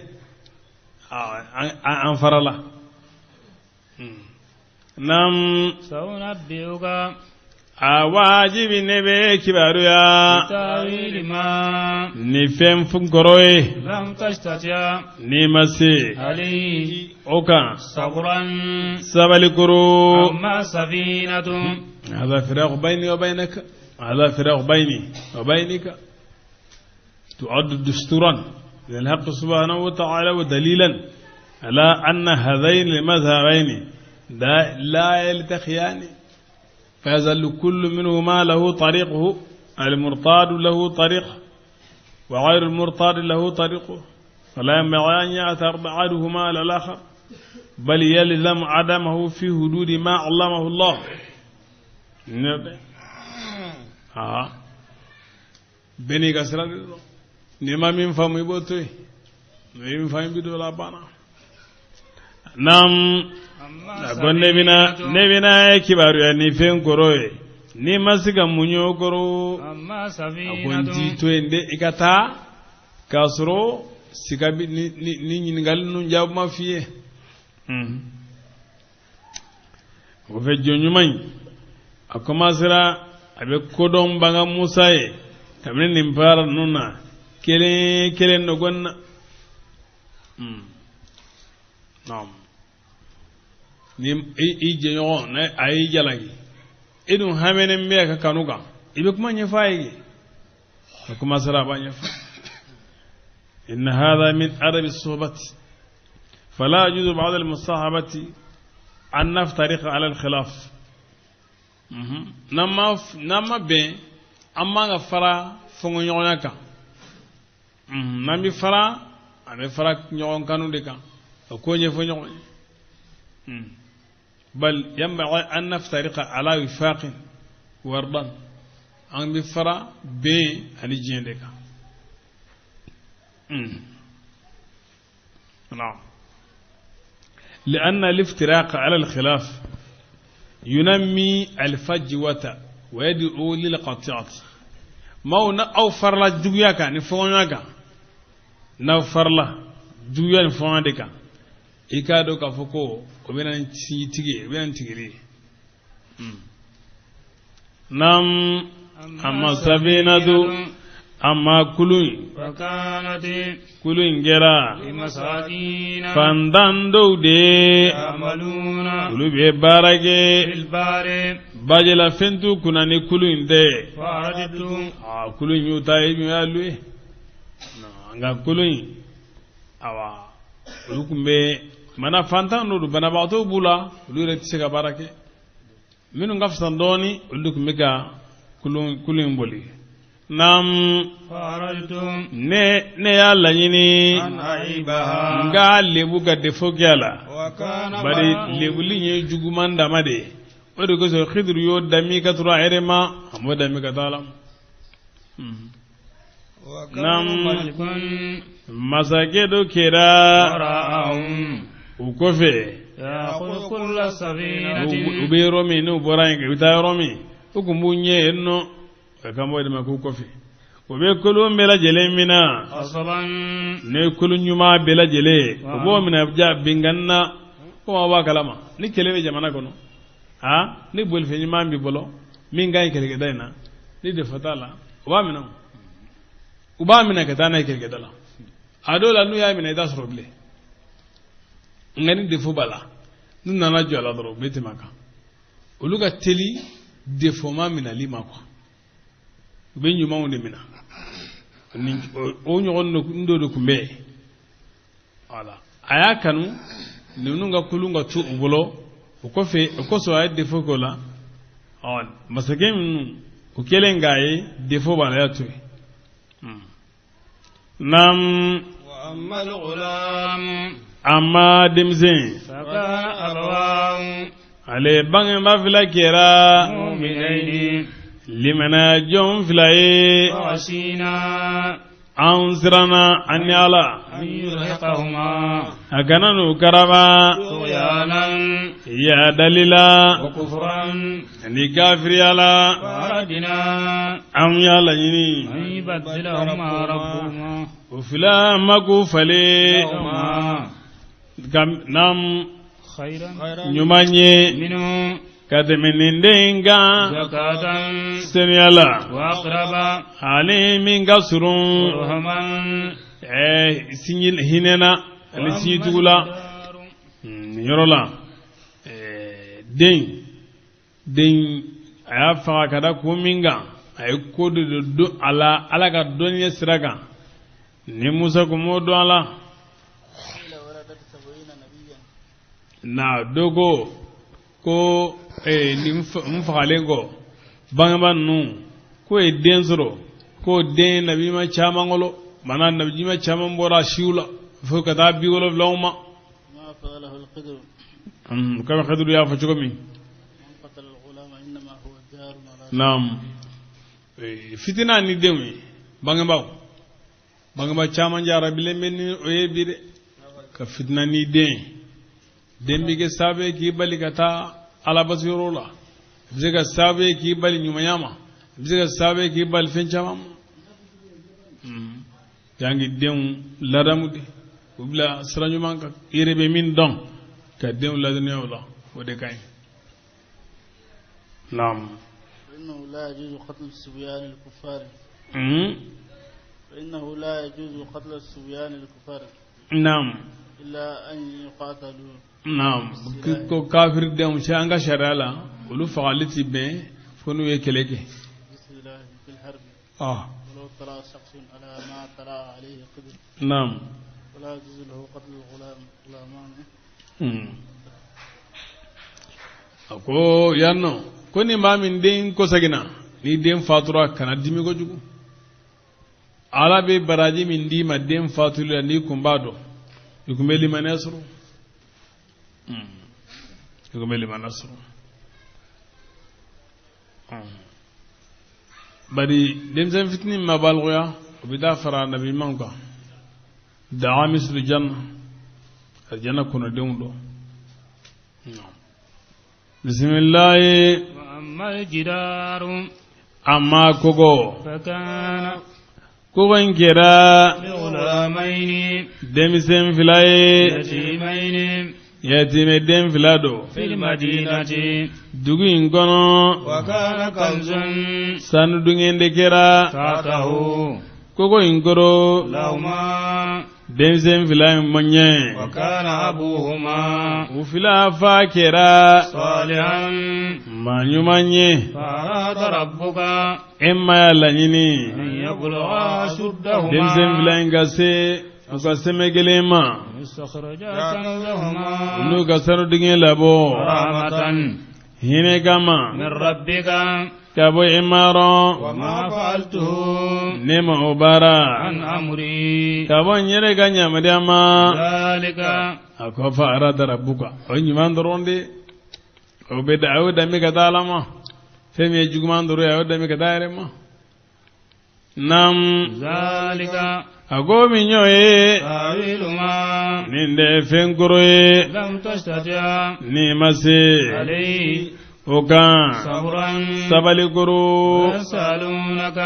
an farala nam سأنبئك awajibi nebe kibaruya بتأويل ما ni fem funkoroy لم تستطع ni mase عليه oka صبرا sabalikuru أما سفينة هذا فراق بيني وبينك هذا فراق بيني وبينك تعد دستورا للحق سبحانه وتعالى ودليلا على أن هذين المذهبين لا يلتقيان فيظل كل منهما له طريقه المرتاد له طريق وغير المرتاد له طريقه فلا ينبغي أن يأثر أحدهما على الآخر بل يلزم عدمه في حدود ما علمه الله beni gasra ni ma min famu ibotoy min famu bido la bana nam gonne bina kibaru ya ni fen koroye ni masiga munyo koro أما سفينة akonti to ende ikata kasro sikabi ni nyingal nu jab ma fiye ko fe jonyumay a commencera avec kodon banga Musa ye kamne nimpara nuna kele no gonna nam ni i jenyo na ayi jalangi idun hamene mbe ka kanuga ibe kuma nyefaye a commencera ba nyefa إن هذا من أدب الصحبة فلا يجوز بعد المصاحبة أن نفترق على الخلاف nama ben amma ga fara fongo nyonya kan nami fara ame fara nyon kanu de kan ko nye fo nyon bal yamba an naftariqa ala wifaqin wardan an bi fara ben ani jende kan نعم لأن الافتراق على الخلاف ينمي الفجوة ويدعو للقطيعة ما أوفر لا دنيا كان نفونا كان نوفر لا دنيا نفونا دكان إكادو كفوكو وبين تيجي وبين تيجي نعم أما سفينة أما وكانت كلون جرا لمساكين فانداندو دي يعملون كلو ببارجي في البار باجلا فنتو كناني كلون دي فأردت كلون يوتاي ميالوي nga kulun awa lukumbe mana fantan no bana bato bula lure tisega barake minu ngafsan doni lukumbe ga kulun boli nam فأردت ne ya lanyini أن أعيبها nga lebu ga defo gyala وكان bari lebu linye juguman da made wadda ko so khidru yo dami ka tura erema amma dami ka talam nam ملك masake do kera وراءهم ukofe يأخذ كل سفينة ube romi no borange uta romi ukumunye enno kambo de maku kofe ube kulum bela jelemina قصبا ne kulun nyuma bela jele obo mina ja binganna ko wa kalama ni kelebe jamana kono ha ni bol fe nyuma mbi bolo min gay kelge dayna ni de fatala uba mina ka tana kelge dala adola nu ya mina da soroble ngani de fubala nun nana jola doro betimaka olu ka teli défaut minali ma quoi u bɛ ɲumanw de mina o ɲɔgɔn dɔ de tun bɛ yen voilà a y'a kanu ninnu ka kulun ka to u bolo o kosɔn a ye défaut k'o la masakɛ minnu o kɛlen k'a ye défaut b'a la y'a to yen naam وأما الغلام amma denmisɛn فكان أبواه ale bangebaa fila kɛra مؤمنين limana jɔn fila ye فخشينا an siranna an ni ala أن يرهقهما a kana n'u karaba طغيانا ya dalila وكفرا ni kafiriya la وأردنا an y'a laɲini أن يبدلهما ربهما o fila mago fale لهما nam خيرا ɲuman ye منه ka tɛmɛ nin den kan زكاة senuya la وأقرب ale min ka surun رحما sinji hinɛna ale sinji tugu la nin yɔrɔ la den a y'a faga ka da ko min kan a ye ko de don a la ala ka dɔnniya sira kan ni musa kun m'o dɔn a la قيل ولدت 70 نبيا na dogo ko ni n fagalen kɔ bangebaa ninnu ko ye den sɔrɔ ko den nabima caman kɔlɔ mana nabima caman bɔra siw la fo ka taa 70 ma ما فعله القدر kama khadru y'a fɔ cogo min من قتل الغلام إنما هو جار على naam fitina ni denw ye bangebaaw caman jara bilen bɛ ni o ye bi dɛ ka fitina ni den bi kɛ sababu ye k'i bali ka taa alabatiyɔrɔ la a bɛ se ka sababu ye k'i bali ɲumanya ma a bɛ se ka sababu ye k'i bali fɛn caman ma yangi denw ladamu de u bila sira ɲuman kan i yɛrɛ bɛ min dɔn ka denw ladɔnniya o la o de ka ɲi naam فإنه لا يجوز قتل الصبيان الكفار فإنه لا يجوز قتل الصبيان الكفار naam إلا أن يقاتلوا naam ko kafir denw cɛ an ka sariya la olu fagali ti bɛn fo n'u ye kɛlɛ kɛ بسم الله في الحرب ah ولو ترى شخص على ما ترى عليه قدر naam ولا يجوز له قتل الغلامان a ko yanno ko ni maa min den kosagina ni den fatura kana dimi kojugu ala bɛ baraji min d'i ma den fatuli la n'i kun b'a dɔn i kun bɛ limanɛ sɔrɔ i kun bɛ limanɛ sɔrɔ bari denmisɛn fitinin ma balgoya o bɛ taa fara nabi ɲumanw kan daga misiri janna aljanna kɔnɔdenw dɔn bisimilayi وأما الجدار amma kogo فكان kogo in kɛra لغلامين denmisɛn fila ye يتيمين yatimɛ den fila don في المدينة dugu in kɔnɔ وكان كنز sanu dungen de kɛra تحته kogo in kɔrɔ لهما denmisɛn fila in mɔnyɛ وكان أبوهما u fila fa kɛra صالحا maa ɲuman ye فأراد ربك e ma y'a laɲini أن يبلغا أشدهما denmisɛn fila in ka se u ka sɛmɛ kelen ma استخرجا كنزهما n'u ka sanu dungen labɔ رحمة hinɛ kama من ربك ka bɔ i ma rɔn وما فعلته ne ma o baara عن أمري ka bɔ n yɛrɛ ka ɲamadiya ma ذلك a ko fa arada rabbuka o ɲuman dɔrɔn de o bɛ da a y'o danbe ka taa ala ma fɛn min ye juguman dɔrɔn a y'o danbe ka taa yɛrɛ ma naam ذلك a ko min y'o ye تأويل ما nin de ye fɛn kɔrɔ ye لم تستطع ni ma se عليه o kan صبرا sabali koro يسألونك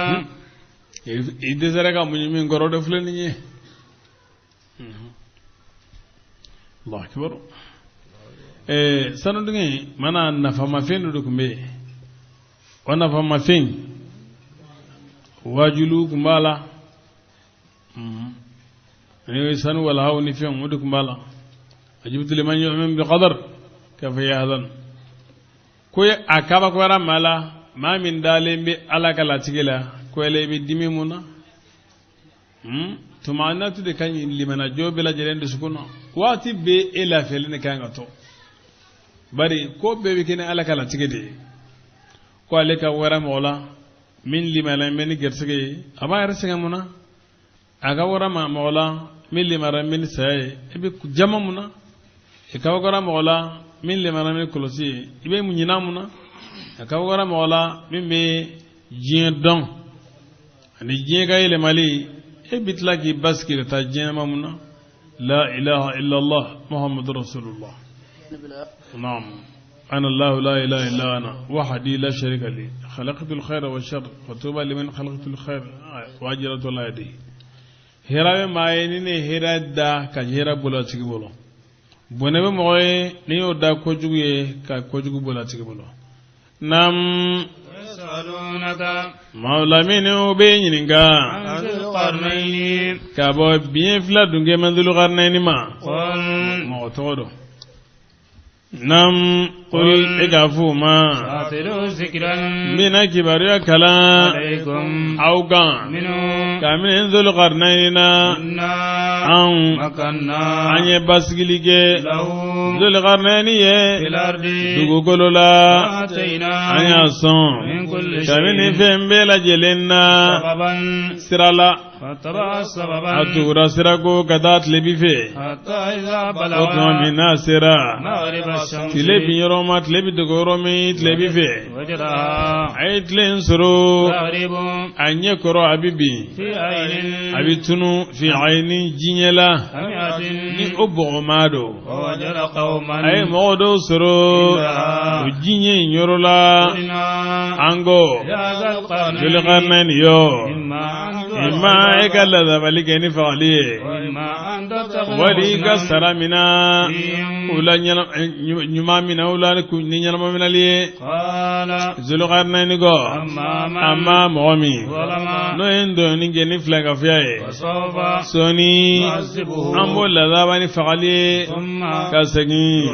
i dɛsɛra ka muɲu min kɔrɔ de filɛ nin ye Allahu akbar sanu dungin mana nafamafɛn dɔ de tun bɛ yen o nafamafɛn wajulu tun b'a la ni sanu walahaw ni fɛnw o de tun b'a la ajibtu liman yu'min bi qadar kayfa yahzan ko akaba ko ra mala ma min dalen bi ala kala tigela ko ele bi dimi muna tuma natu de kan limana jobe la jelen de sukuno wati be ela felene kan to bari ko be be kene ala kala tigede ko ale ka wara mola min limana men gersege aba yarsinga muna aga wara ma mola min limara min sai ebe jama muna e ka wara mola min limara min kolosi ibe munyina muna aka wara mola min be jien don ani jien ga ile mali e bitla ki baski ta jien mamuna la ilaha illa allah muhammadur rasulullah naam ana allah la ilaha illa ana wahdi la sharika li khalaqtu al-khayra wash-sharr wa tuba liman khalaqtu al-khayr wa ajratu la yadi herawe mayeni ne herada ka hera bola tigi bolo bonebe moye ni oda ko juguye ka ko jugu bola tigi bolo nam yasalunaka maula minu be nyininga anzil qarnayn ka bo bien fla dunge mandulu qarnayn ma qul mo todo nam qul igafuma atilu zikran mina kibaru kala alaykum auga minu kamin zul qarnayna inna an makanna anye basgilige lahu zul qarnayni ye fil ardi dugu kolola atayna anya son min kulli kamin shay'in fembe la jelenna sababan sirala fataba sababan atura sirako kadat lebife hatta idha otma balagha minasira maghrib ash-shams tilebi yoroma tilebi dogoromi tilebife wajadaha aitlen suru taghribu anye koro abibi fi aynin abitunu fi ayni jinyela hamiatin ni obogomado wajada qauman ay modo suru jinye nyorola inna ango hadha al-qarnayn zulqarnain yo imma ekalla zabalike ni fa'aliye imma an tattakhidha wali kasaramina ula nyuma mina ula ni nyama mina liye qala zulqarnain go amma momi zalama no endo ni geni flaga fiaye wasawfa soni yu'azibuhu ambo la zabani fa'aliye thumma kasagi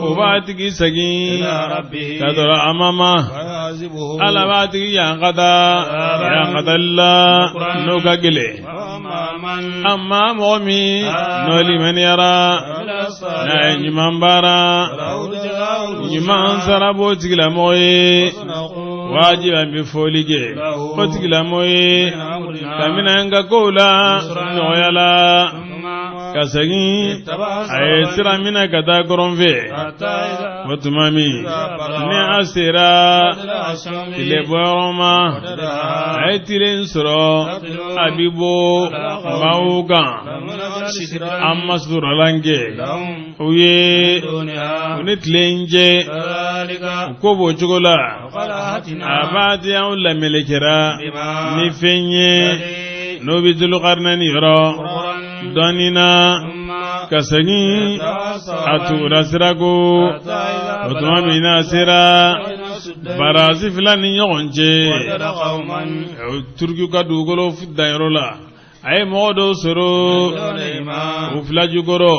obatigi sagi ila rabbihi kadora amama ويعذبه ala batigi yanqada yanqadalla no kagile amma man amma momi no liman yara na nyuman bara nyuman sarabo tigila moye wajiban bi folige o tigila moye kamina nga kola no yala kasagi ay sira mina kata koronfe watumami ne asira tile boroma ay tile nsoro abibo mauga amma sura lange uye uni tlenje kobo chugola abati ya ulla melekera ni fenye no bidul qarnani yoro donina kasani atura sirago otumami nasira barazi filani nyonje turki ka dugolo fudayrola ay modo soro uflaju goro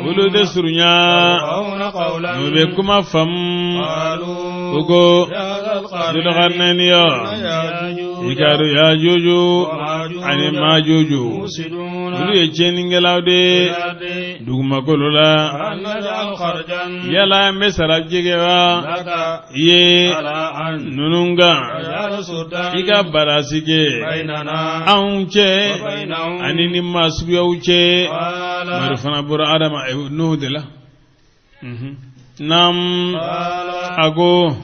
ulu de surunya be kuma fam ugo dul qarnani yo ikaru ya juju ani ma juju ulu ye cheningelaade duguma kolola yala mesara jegewa ye nununga ika barasige aunche ani ni masuya uche marufana bura adama nuhu de la nam ago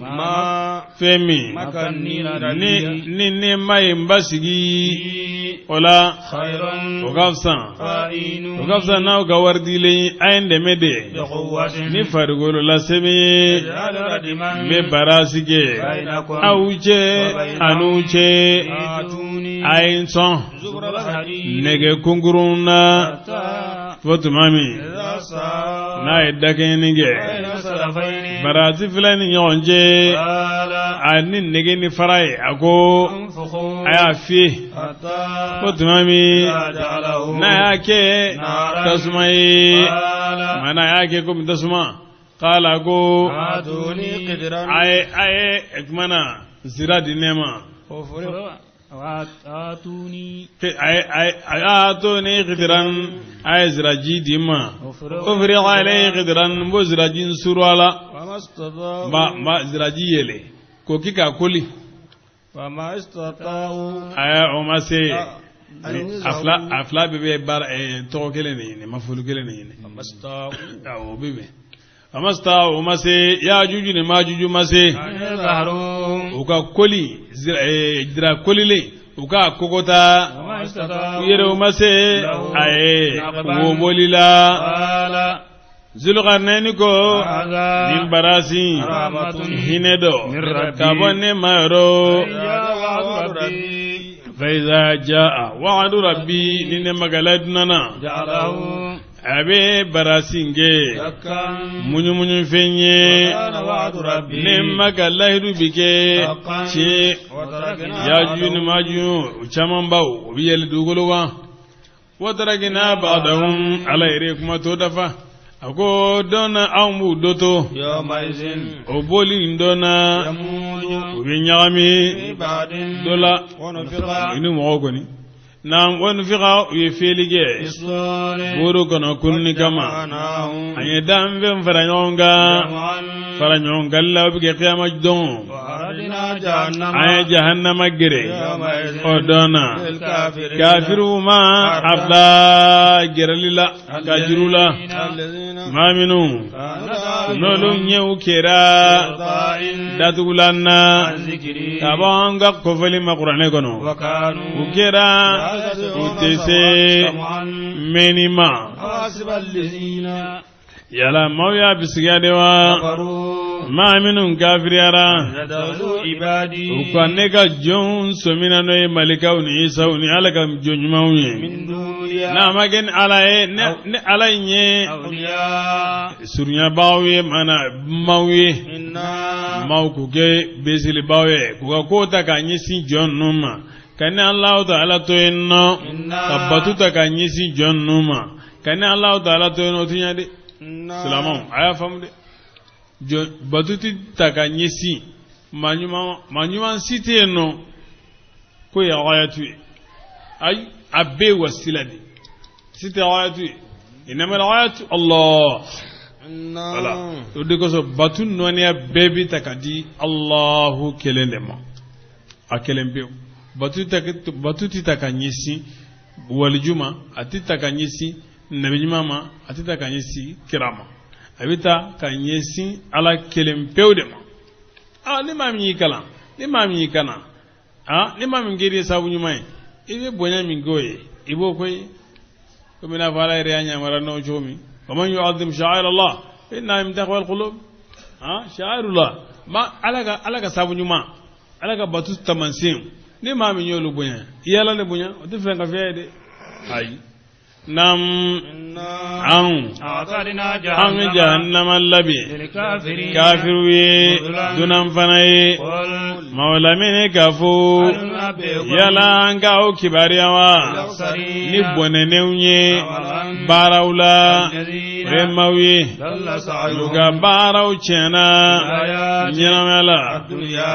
femi ni mai mbasigi ola ogafsan na ga wardile ayende mede ni farigolo la sebe me barasige auche anuche ayinson nege kunguruna fotumami na iddakenige barasi filani nyonje ani nege ni farai ago ayafi fotumami na yake tasumai mana yake kum tasuma qala ko atuni qidran ay ekmana zira dinema atuni atuni qidran ay zira jidima ufri alay qidran bo zira jin surala ma zira jiyele ko kika koli fama istata'u ay umase afla bebe bar to kele ne mafulu kele ne masta'u bebe amasta umase ya juju ne ma juju mase uka koli zira kolile uka kokota yere umase ay wo bolila zulqarnaini ko min barasi hinedo kabone maro فإذا جاء وعد ربي لنمغلدنا abe barasinge munyu fenye nemma gallahidu bike ce ya juni maju chaman bawo biyel dugulwa wataragina ba'dahum alayre kuma to dafa ako dona ambu doto oboli ndona ubinyami dola inu mogoni nam won fiqa yefelige buru kono kunni kama anye dambe faranyonga la bi qiyamah don ay jahannama gere odona kafiru ma abla geralila kajirula maminu nolu nyew kera datulana tabanga kofali maqurane kono ukera utese menima yala mawya bisigadewa ma minun kafiriyara ukwaneka jon somina noye malikaw ni isaw ni alaka jonjumawnye na magen alaye ne alaye surnya bawe mana mawye mawkuke besili bawe kuka kota kanyisi jonnuma kani Allah ta'ala to inno tabbatuta kanyisi jonnuma kani Allah ta'ala to inno tinyade salamon aya famde jo batuti takanyisi manyuma site no ko ya ayatu ay abbe wasiladi site ayatu inama ayatu Allah wala to ko so batun no ne bebi takadi Allahu kelelema akelembe batuti takanyisi walijuma ati takanyisi nabi mama atita kanyesi kirama abita kanyesi ala kelem pewdema ni mami kala ni mami kana ni mami ngiri sabu nyumai ibe bonya mingoye ibo koy ko mina fala rianya mara no jomi waman yu'azzim sha'air Allah inna min taqwa alqulub sha'airullah ma alaga sabu nyuma alaga batu tamansim ni mami nyolu bonya yala le bonya o defenga fede ay nam an jahannama labi kafiru ye dunan fana ye maulamine kafu yala an ka o kibariyawa ni bɔnɛnɛw ye baaraw la remaw ye uga baaraw tiɲɛna ɲɛnamaya la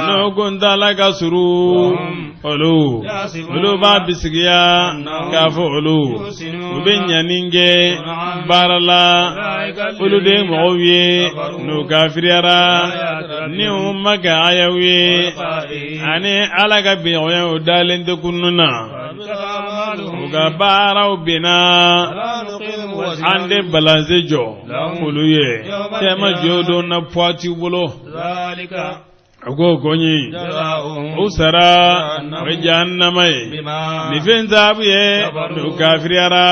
n'o kuntala ka suru olu b'a bisigiya k'a fɔ olu u bɛ ɲanin kɛ baara la olu de mɔgɔw ye n'u kafiriyara ni u ma kɛ ayaw ye ani ala ka bɛnɲɔgɔnya o dalen tɛ kunnu na u ka baaraw bɛnna an de balanse jɔ olu ye tɛma jɔ don na puwati bolo ago gonyi usara wa jahannama ye ni fen tabu ye do kafiriyara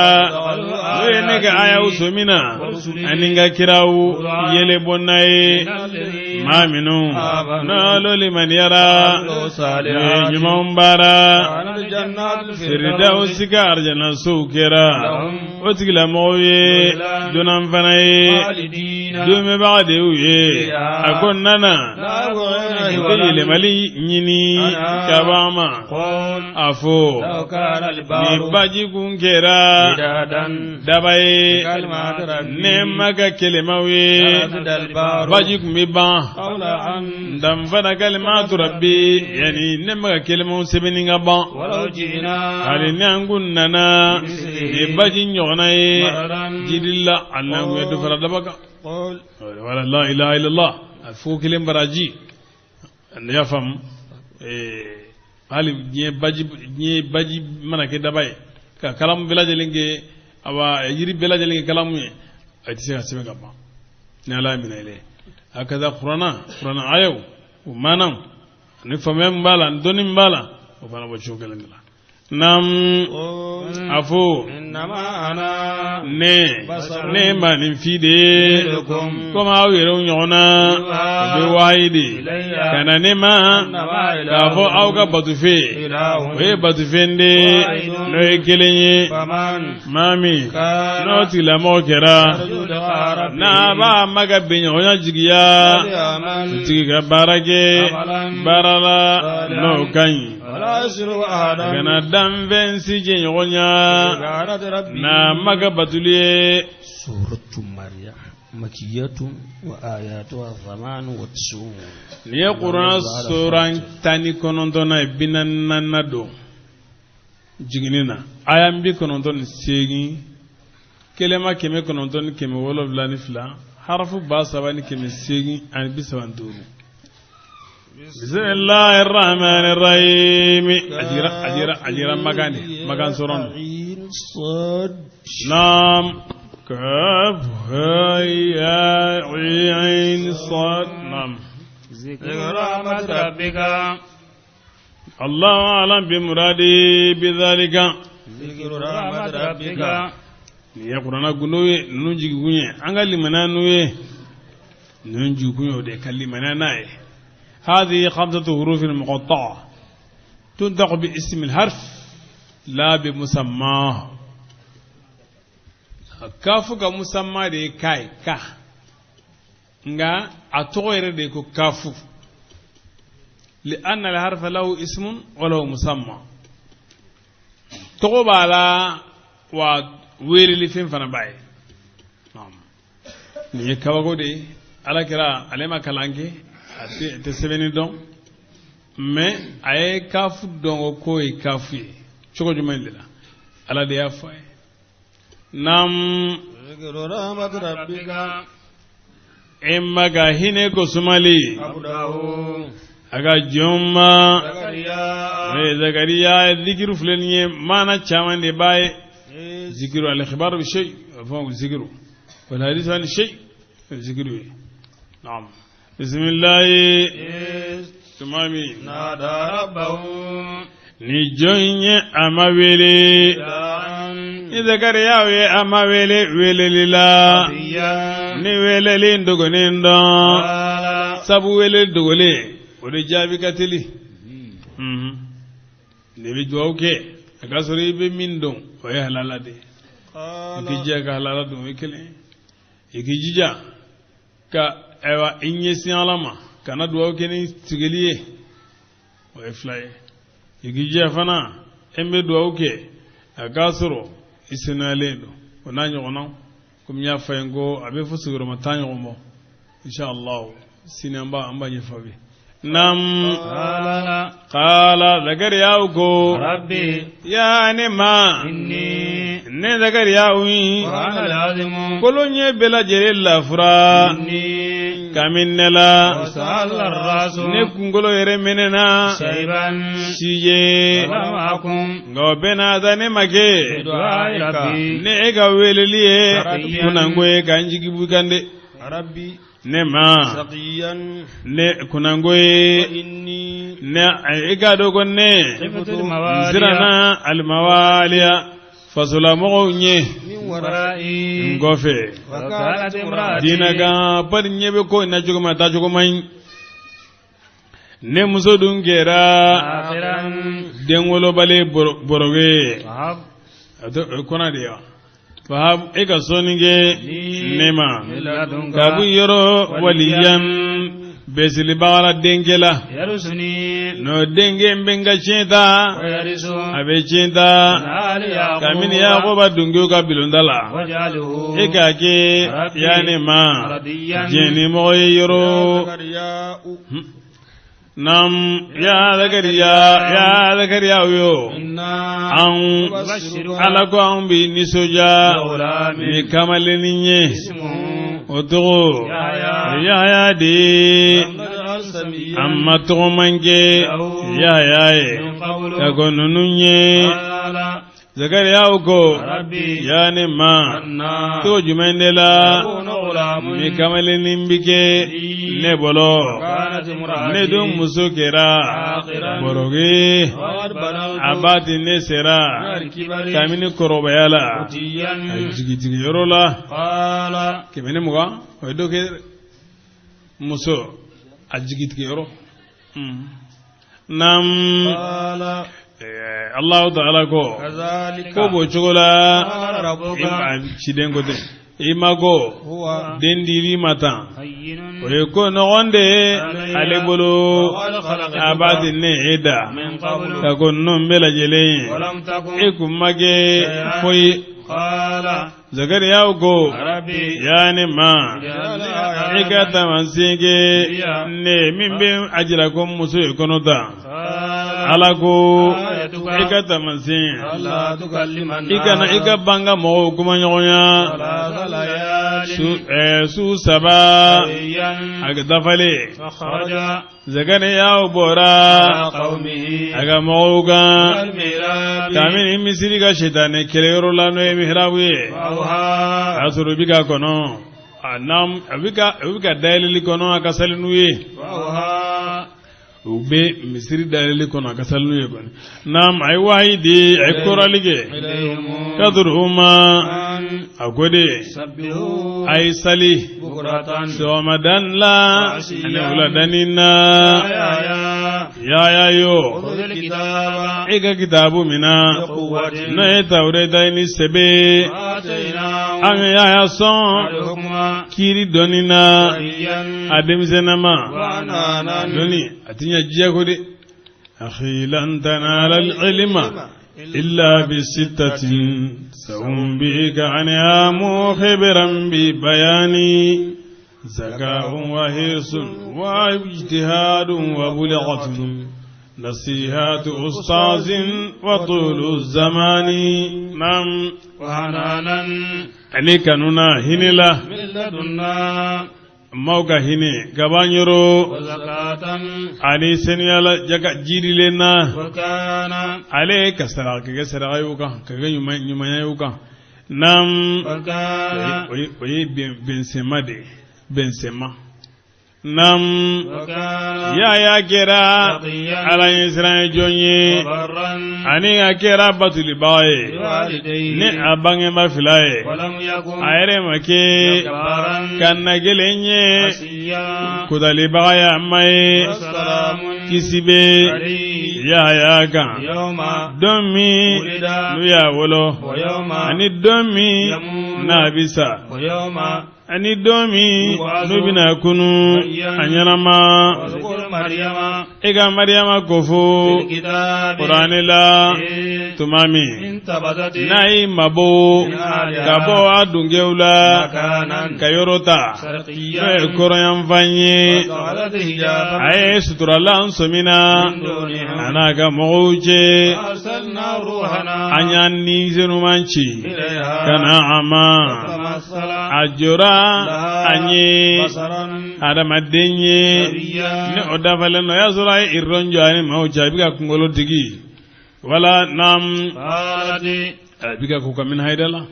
we ne ga aya usomina aninga kirawu yele bonnaye ما منهم نالوا لمن يرى صالحات يمبارا الجنات فردوس كارجنا سوكرا وتقل موي دونان فناي خالدين دوم بعد وي أكوننا قيل ملي نيني كباما قل أفو لو كان البحر نباجي كونكرا مدادا دبي كلمات ربي نمك كلمة وي لنفد البحر باجي كمبا قول أن دم فدا كلمات ربي يعني نمك كلمة سبنين غبا ولو جئنا هل نانغوننا نباجي نيوناي مردا جدلا أنه يدفر دبك قل ولا لا إله إلا الله فوق كلمة براجي أن يفهم hali nye baji mana ke dabaye ka kalamu belaje lenge awa yiri belaje lenge kalamu ye ati se asime gaba ne ala mina ile akaza qur'ana ayo manam ni famem mbala ndoni mbala o bana bo chokelengala nam afu إنما أنا ne manin fide kuma awiro nyona be waidi kana ne ma ka fo auga batufe we batufende no ekelenye mami no tilamo kera na ba maga benyo nya jigiya tiga barage barala no kan kana damben sije nyonya na maga batuliye suratu maryam makiyatun wa ayatuha 98 ni qur'an suran tani konontona binanna do jiginina ayam bi kononton segi kelema keme kononton keme wolofla ni fla harfu ba sabani keme segi an bi sabanturu bismillahir rahmanir rahim ajira magan suran نام كاف هاء عين صاد نعم ذكر رحمة ربك الله أعلم بمرادي بذلك ذكر رحمة ربك يقولون غنوي نونجي غني أنغالي منانوي نونجي غني ودي كلي مناناي هذه 5 حروف مقطعة تنطق باسم الحرف لا بمسماه kafu ga musamman da ya kai ka nga a togoyere da ko kafu li'anna al-harfa lahu ismun wa lahu musamman togo bala wa weri li fin fana bai ni kawago de ala kira alema kalange te sebeni don mais ay kafu don ko e kafu chogo jumendela ala de ya fa nam ذكر رحمة ربك imma ga hine ko sumali عبده aga jumma زكريا zakariya zikiru fulaniye mana chaman de baye zikiru al khibar bi shay fa zikiru wal hadith an shay zikiru na'am bismillah tumami نادى ربه ni jonye amawele ni zakariya we amawele wele lila ni wele lindogo nindo sabu wele dogole ode jabi katili ne bi joke aga sori be mindo o ya halala de ikija ka halala do ikele ikijija ka ewa inyesi alama kana do ke ni tigeliye o e fly ikijija fana embe do oke aga soro isinalendo onanyo ono kumnya fayengo abe fusuguro matanyo mo inshallah sinamba ambanye fabi nam qala zakariya ko rabbi ya ne ma inni ne zakariya wi ana lazim kolonye bela jere la fura inni kaminela wasal ar-rasul ne kungolo yere menena shayban siye salaamakum ngobena da ne make rabbi ne ega weleliye kunangoye kanjigi bugande rabbi ne ma saqiyan ne kunangoye inni ne ega dogon ne sifatul mawaliya zirana almawaliya fasula mogonye min wara'i ngofe wa kanat imraati dinaga par nyebe ko na jogoma ta jogoma ne muso dun kɛra denwolobale boroge kɔnɔ de wa fahab e ka sɔnni kɛ ne ma kabu yɔrɔ waliyan besilibagala denkɛ la n'o denkɛ n bɛ n ka tiɲɛ ta a bɛ tiɲɛ ta kabini Yakuba dunkew ka bulonda la e k'a kɛ yanni ma jɛnimɔgɔ ye yɔrɔ nam ya Zakariya yo an ala ko an bi nisɔndiya ni kamalenni ye o tɔgɔ Yahaya de an ma tɔgɔ man kɛ Yahaya ye ka ko ninnu ye Zakariya ko ya ne ma to jumɛn de la ni kamalenni bi kɛ ne bolo ne dun muso kɛra boroge a ba ti ne sera kabini kɔrɔbaya la a jigitigi yɔrɔ la 120 o ye dɔ kɛ muso a jigitigi yɔrɔ nam Allah ta'ala ko bo cogo la ciden ko ten i ma ko den dili ma tan o ye ko nɔgɔn de ale bolo a b'a ti ne e da ka ko ninnu bɛɛ lajɛlen e kun ma kɛ foyi Zakariya ko ya ne ma e ka taamasiyɛn kɛ ne min bɛ a jira ko muso ye kɔnɔ ta Ala ko e ka taamasiyɛn i ka banga mɔgɔw kuma ɲɔgɔnya su 7 a ka dafalen Zakariya bɔra a ka mɔgɔw kan kabini misiri ka sitani kɛlɛyɔrɔ la n'o ye mihrabu ye a sɔrɔ bi ka kɔnɔ a bi ka dayɛlɛli kɔnɔ a ka sali n'u ye u bɛ misiri dayɛlɛli kɔnɔ a ka sali n'u ye kɔni naam a ye wahayi di a ye kɔrɔli kɛ kaduruma a ko de a ye sali sɔgɔmadan la ani wuladanin na Yahaya yo e ka kitabu mina n'o ye Tawureta ni sɛbɛ an ye Yahaya sɔn kiiri dɔnni na a denmisɛnnama dɔnni a ti ɲɛ diɲɛ ko de akhi lan tanala al-ilma illa bi sittatin sa'umbika anha mukhbiran bi bayani زكاء وحرص واجتهاد وبلغة نصيحة أستاذ وطول الزمان نعم وحنانا عليك ننا هنلا من لدنا موكا هني كبانيرو وزكاة علي سنيالا جاكا جيري لنا وكان عليك سرق يوكا كغا يوما يوكا نعم وكان وي بنسما دي Benzema nam ya kera ala Israel jonye ani akera batuli bae ne abange ma filae ayre make kanna gelenye kudali baaya mai kisibe ya kan domi nuya wolo ani domi na bisa ani domi nubina kunu anyarama ega Maryama kofo Qur'anila tumami nai mabo kabo adungeula kayorota koroyan fanye ay suturala ansomina anaka mouje anyani zenumanchi kana ama ajora anye adamadenye ne odafale no yazura irronjo ani mauja biga kungolo digi wala nam biga ko kamin haydala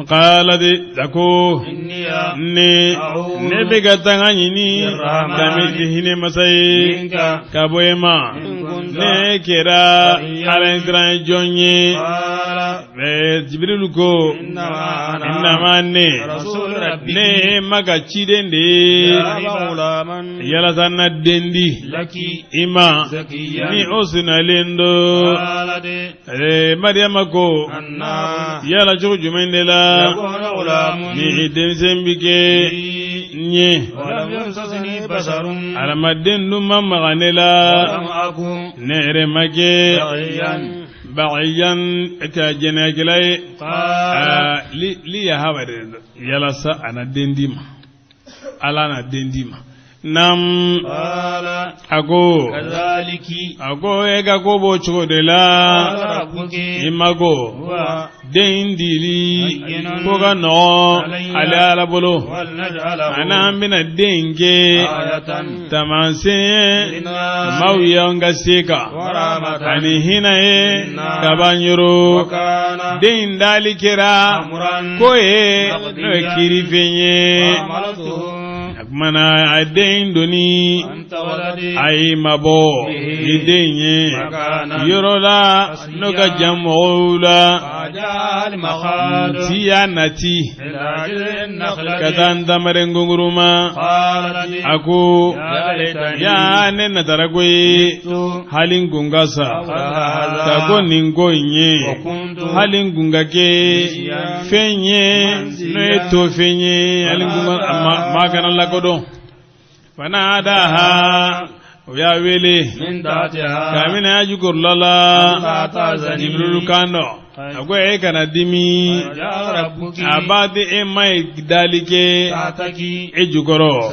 qaladi dako ne biga tangani kami hine masai kaboyema ne kera ala gran jonye Jibril ko innama ne rasul rabbi ne maka ciden de yala sanna dendi laki ima zakiyan ni osuna lendo walade Maryama ko anna yala jogo jumende la yakuna gulamun ni densen bike nye walam yamsasni basharun alamaden dum mamagane la walam aku nere make bagiyan bagiyan ka jenagilay qala li ya hawade yala sa ana dendima ala na dendima nam qala ago kadhaliki ago ega ko bo chugo de la rabbuki imago huwa dendili ko ga no ala bolo wal naj'alahu ana mina denge ayatan tamanse linnas mawiya ngaseka wa rahmatan ani hinaye kabanyoro kana den dali kira amran koye no kiri fenye amalatuhu mana aden doni anta waladi ay mabo idenye yorola no ka jamola ajal makhad tiya nati ilajil nakhlati katan damare nguruma qalat aku ya laitani ya ne nataragoye halin gungasa tako ningonye halin gungake fenye no eto fenye halin gunga magana lakodo fanadaha ya wele min datiha kamina ya jukur lala jibril kando agwe kana dimi ya rabbuki abadi emai dalike tataki ejukoro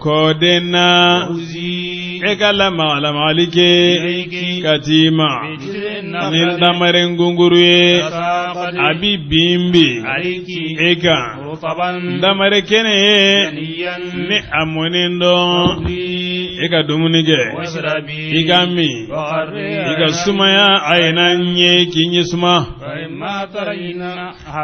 ko dena uzi ekala mala malike ilayki katima bijrinna min damare ngungurue saqad abi bimbi alayki eka rutaban damare kene niyan ni amonindo eka dumunige washrabi igami وقري iga sumaya ayna nye kinyi suma فإما ترين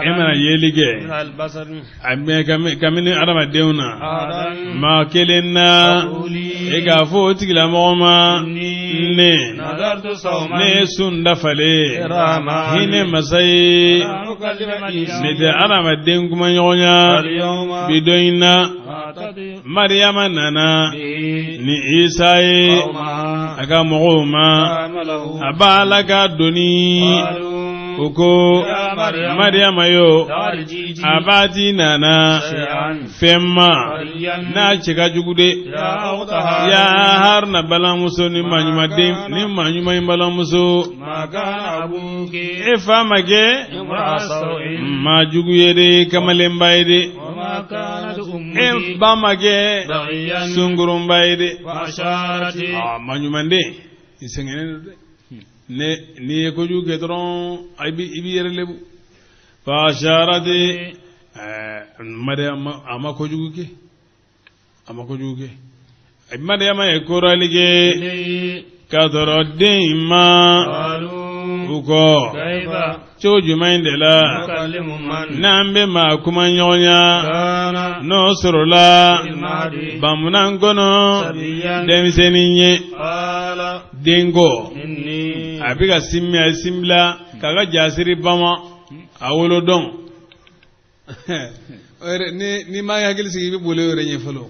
emana yelige من البصر abe kamini adama deuna أحدا ma kelenna قولي iga fo tigila mogoma إني ne نذرت صوما ne sunda fale إراما hine masai لا أكلم اليوم ne de adama den kuma nyonya اليوم bidoina أعتدي maryama nana به ni isaye قومها aga mogoma عمله abala ka doni قالوا uko يا مريم maryama yo ترجيجي abati nana شيئا femma قليلا na cika jugude يا أختها ya har na balamuso ni manyuma dem ni manyuma imbalamuso ما كان أبوك e fama ke امرأ سوء ma jugu yede kamalen bayde وما كانت e أمك bama ke بغيا sungurum bayde فأشارت manyuma de isengene de ne ni ko jugu dron ibi yere lebu fa sharati maryam ama ko jugu ke maryam e koralige إليه kadoro deima قالوا uko كيف choju maindela نكلم من nambe ma kuma nyonya كان no sorola المهدي bamunan kono سبيا demiseninye قال dengo إني abiga simmi simla kaga jasiri bama awolo don ni ma ya gilsi bi bole yore nye falo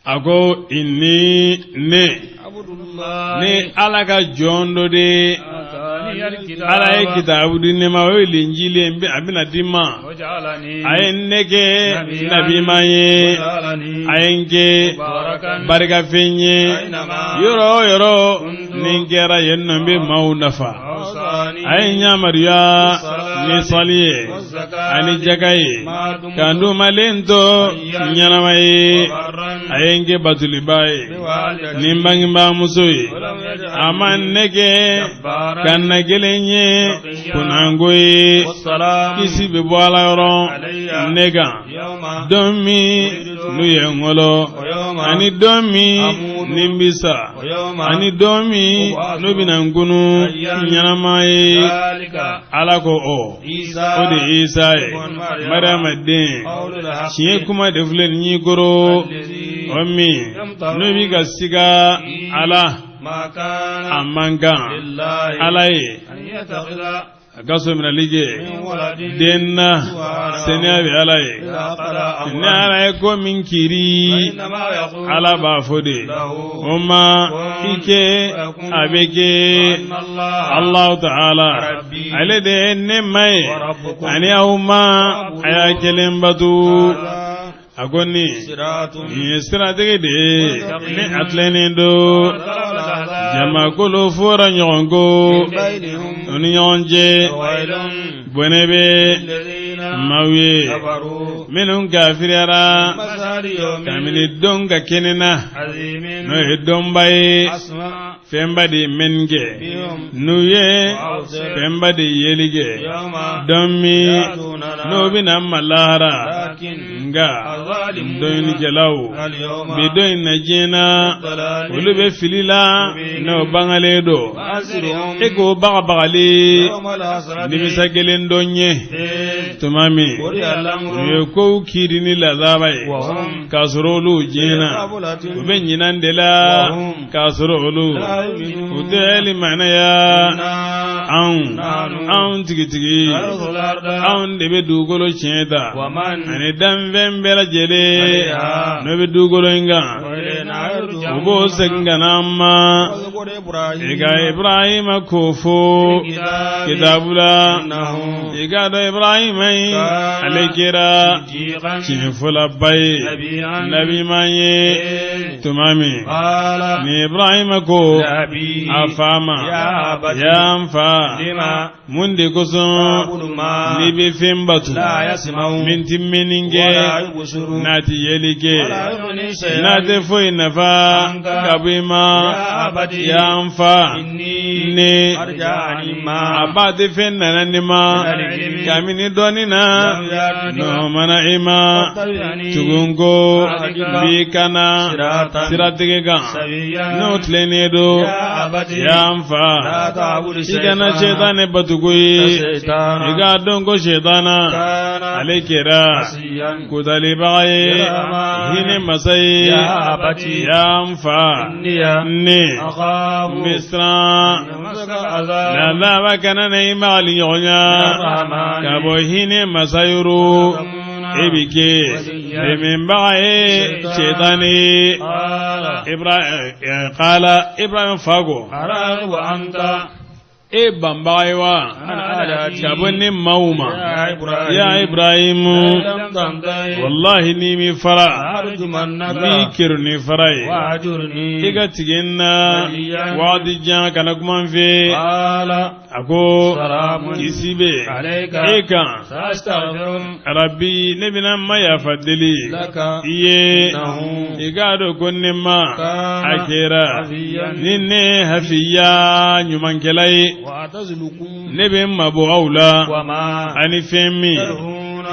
ago inni ne عبد الله ne alaka jondo de آتاني الكتاب ala ye kitabu di nema o linjili mbi abina dima وجعلني ayenneke nabi manye وجعلني ayenke مباركا barika fenye أينما yoro كنت ninkera yenno mbi mau nafa أوصاني ayen nyamariya ni saliye والزكاة ani jagaye ما دمت kandu malento nyanamaye برا ayenke batulibaye بوالدتي nimbangimba musoye ولم يجعلني amanneke جبارا kanna gelenye kunangoye والسلام kisi be bɔ ala yɔrɔ ne kan يوم don min n'u ye ŋɔlɔ ويوم ani don min ni n bi sa ويوم ani don min n'u bɛna n kunu ɲɛnama ye ذلك ala ko o عيسى o de ye isa ye mariama den قول الحق tiɲɛ kuma de filɛ nin y'i koro الذي o min n'u bi ka siga ala ما كان amman kan لله ala ye أن يتخذ a ka so minali kɛ من ولد den na saniya bɛ ala ye إذا قضى ni أمرا ala ye ko min kiri فإنما يقول ala b'a fɔ de له o ma i kɛ a bɛ kɛ وأن الله Allahu ta'ala ale de ye ne ma ye ani aw ma a y'a kelen bato a ko ni صراط nin ye siratigi de ye ni a tilennen don jamakolo fɔra ɲɔgɔn ko بينهم o ni ɲɔgɔn cɛ ويل bɔnɛ bɛ للذين maaw ye كفروا minnu kafiriyara مسار يوم kabini don ka kɛnɛ na عظيم n'o ye dɔnba ye أسمع fɛnba de ye mɛnni kɛ بهم n'u ye وأبصر fɛnba de ye yeli kɛ يوم dɔn min يأتوننا n'o bɛna malahara لكن nga الظالمون dɔnnikɛlaw اليوم bi dɔ in na diɲɛ na ضلال olu bɛ fili la n'o bangalen don وأنذرهم e k'o bagabagali يوم الحسرة nimisa kelen dɔ ɲɛ إذ tuma min قضي u الأمر ye kow kiiri ni lazaba ye وهم k'a sɔrɔ olu diɲɛna غفلة u bɛ ɲinan de la k'a sɔrɔ olu لا u يؤمنون tɛ hali manaya إنا anw tigitigi نرث الأرض anw de bɛ dugukolo tiɲɛ ta ومن ani danfɛn bɛɛ lajɛlen عليها n'o bɛ dugukolo in kan وإلينا u يرجعون b'o segin ka na an ma واذكر i إبراهيم ka Ibrahima k'o fo kitabu la إنه i k'a dɔn Ibrahima in ale kɛra صديقا tiɲɛfɔlaba ye نبيا nabi man ye إذ tuma min قال ni Ibrahima ko لأبيه a fa ma يا أبت ya n fa لما mun de kosɔn تعبد ما n'i bɛ fɛn batu لا يسمع min ti mɛnni ولا kɛ يبصر n'a ti yeli kɛ ولا يغني n'a شيئا tɛ foyi nafa ka bɔ i ma يا أبت ya n fa إني ne أرجعني ما a ba tɛ fɛn nana ne ma kabini dɔɔnin na n'o mana i ma tugun ko b'i kana siratigɛ kan n'o tilennen don ya n fa i kana sɛtanɛ batuko ye i k'a dɔn ko sɛtana ale kɛra kotalibaga ye hinɛ masa ye ya n fa ne n bɛ siran lalaba kana na i magali ɲɔgɔn ya ka bɔ hinɛ masa yoro e bi kɛ dɛmɛbaga ye sɛtanɛ ye kala Ibrahim fago e banbaga ye wa ka bɔ ne maaw ma ya Ibrahimu wallahi ni mi fara mi kɛro ni fara ye i ka tigɛ n na wagati jan kana kuma n fɛ a ko kisi bɛ e kan arabi ne bɛna n ma yafa deli i ye i k'a dɔn ko ne ma a kɛra ni ne hafiya ɲumankɛla ye ne bɛ n mabɔ aw la ani fɛn min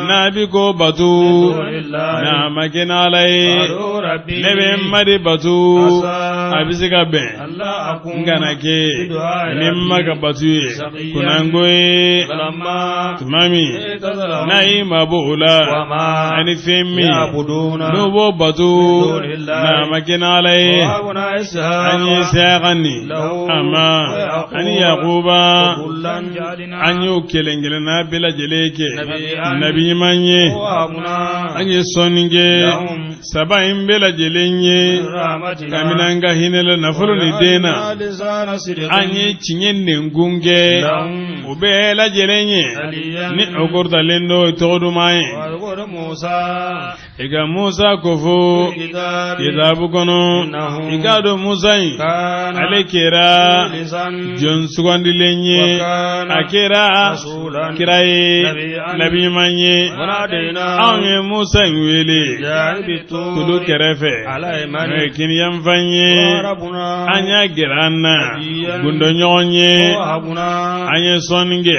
n'a bi ko batu n'a ma kɛ n'Ala ye ne bɛ n ma de batu a bɛ se ka bɛn n kana kɛ ni n ma ka batu ye kunanko ye tuma min n'a y'i mabɔ o la ani fɛn min n'o b'o batu n'a ma kɛ n'Ala ye an ye Isaka ni ama ani Yakuba an y'o kelen kelenna bɛɛ lajɛlen kɛ nabi ɲuman ye an ye sɔnni kɛ saba in bɛɛ lajɛlen ye kabini an ka hinɛ la nafolo ni den na an ye tiɲɛ nenkun kɛ o bɛɛ lajɛlen ye ni o kɔrɔtalen don tɔgɔ duman ye i ka Musa ko fo kitabu kɔnɔ i k'a dɔn Musa in ale kɛra jɔn sugandilen ye a kɛra kira ye nabi ɲuman ye anw ye Musa in wele kulu kɛrɛfɛ n'o ye kiniyanfan ye an y'a gɛrɛ an na gundo ɲɔgɔn ye an ye sɔnni kɛ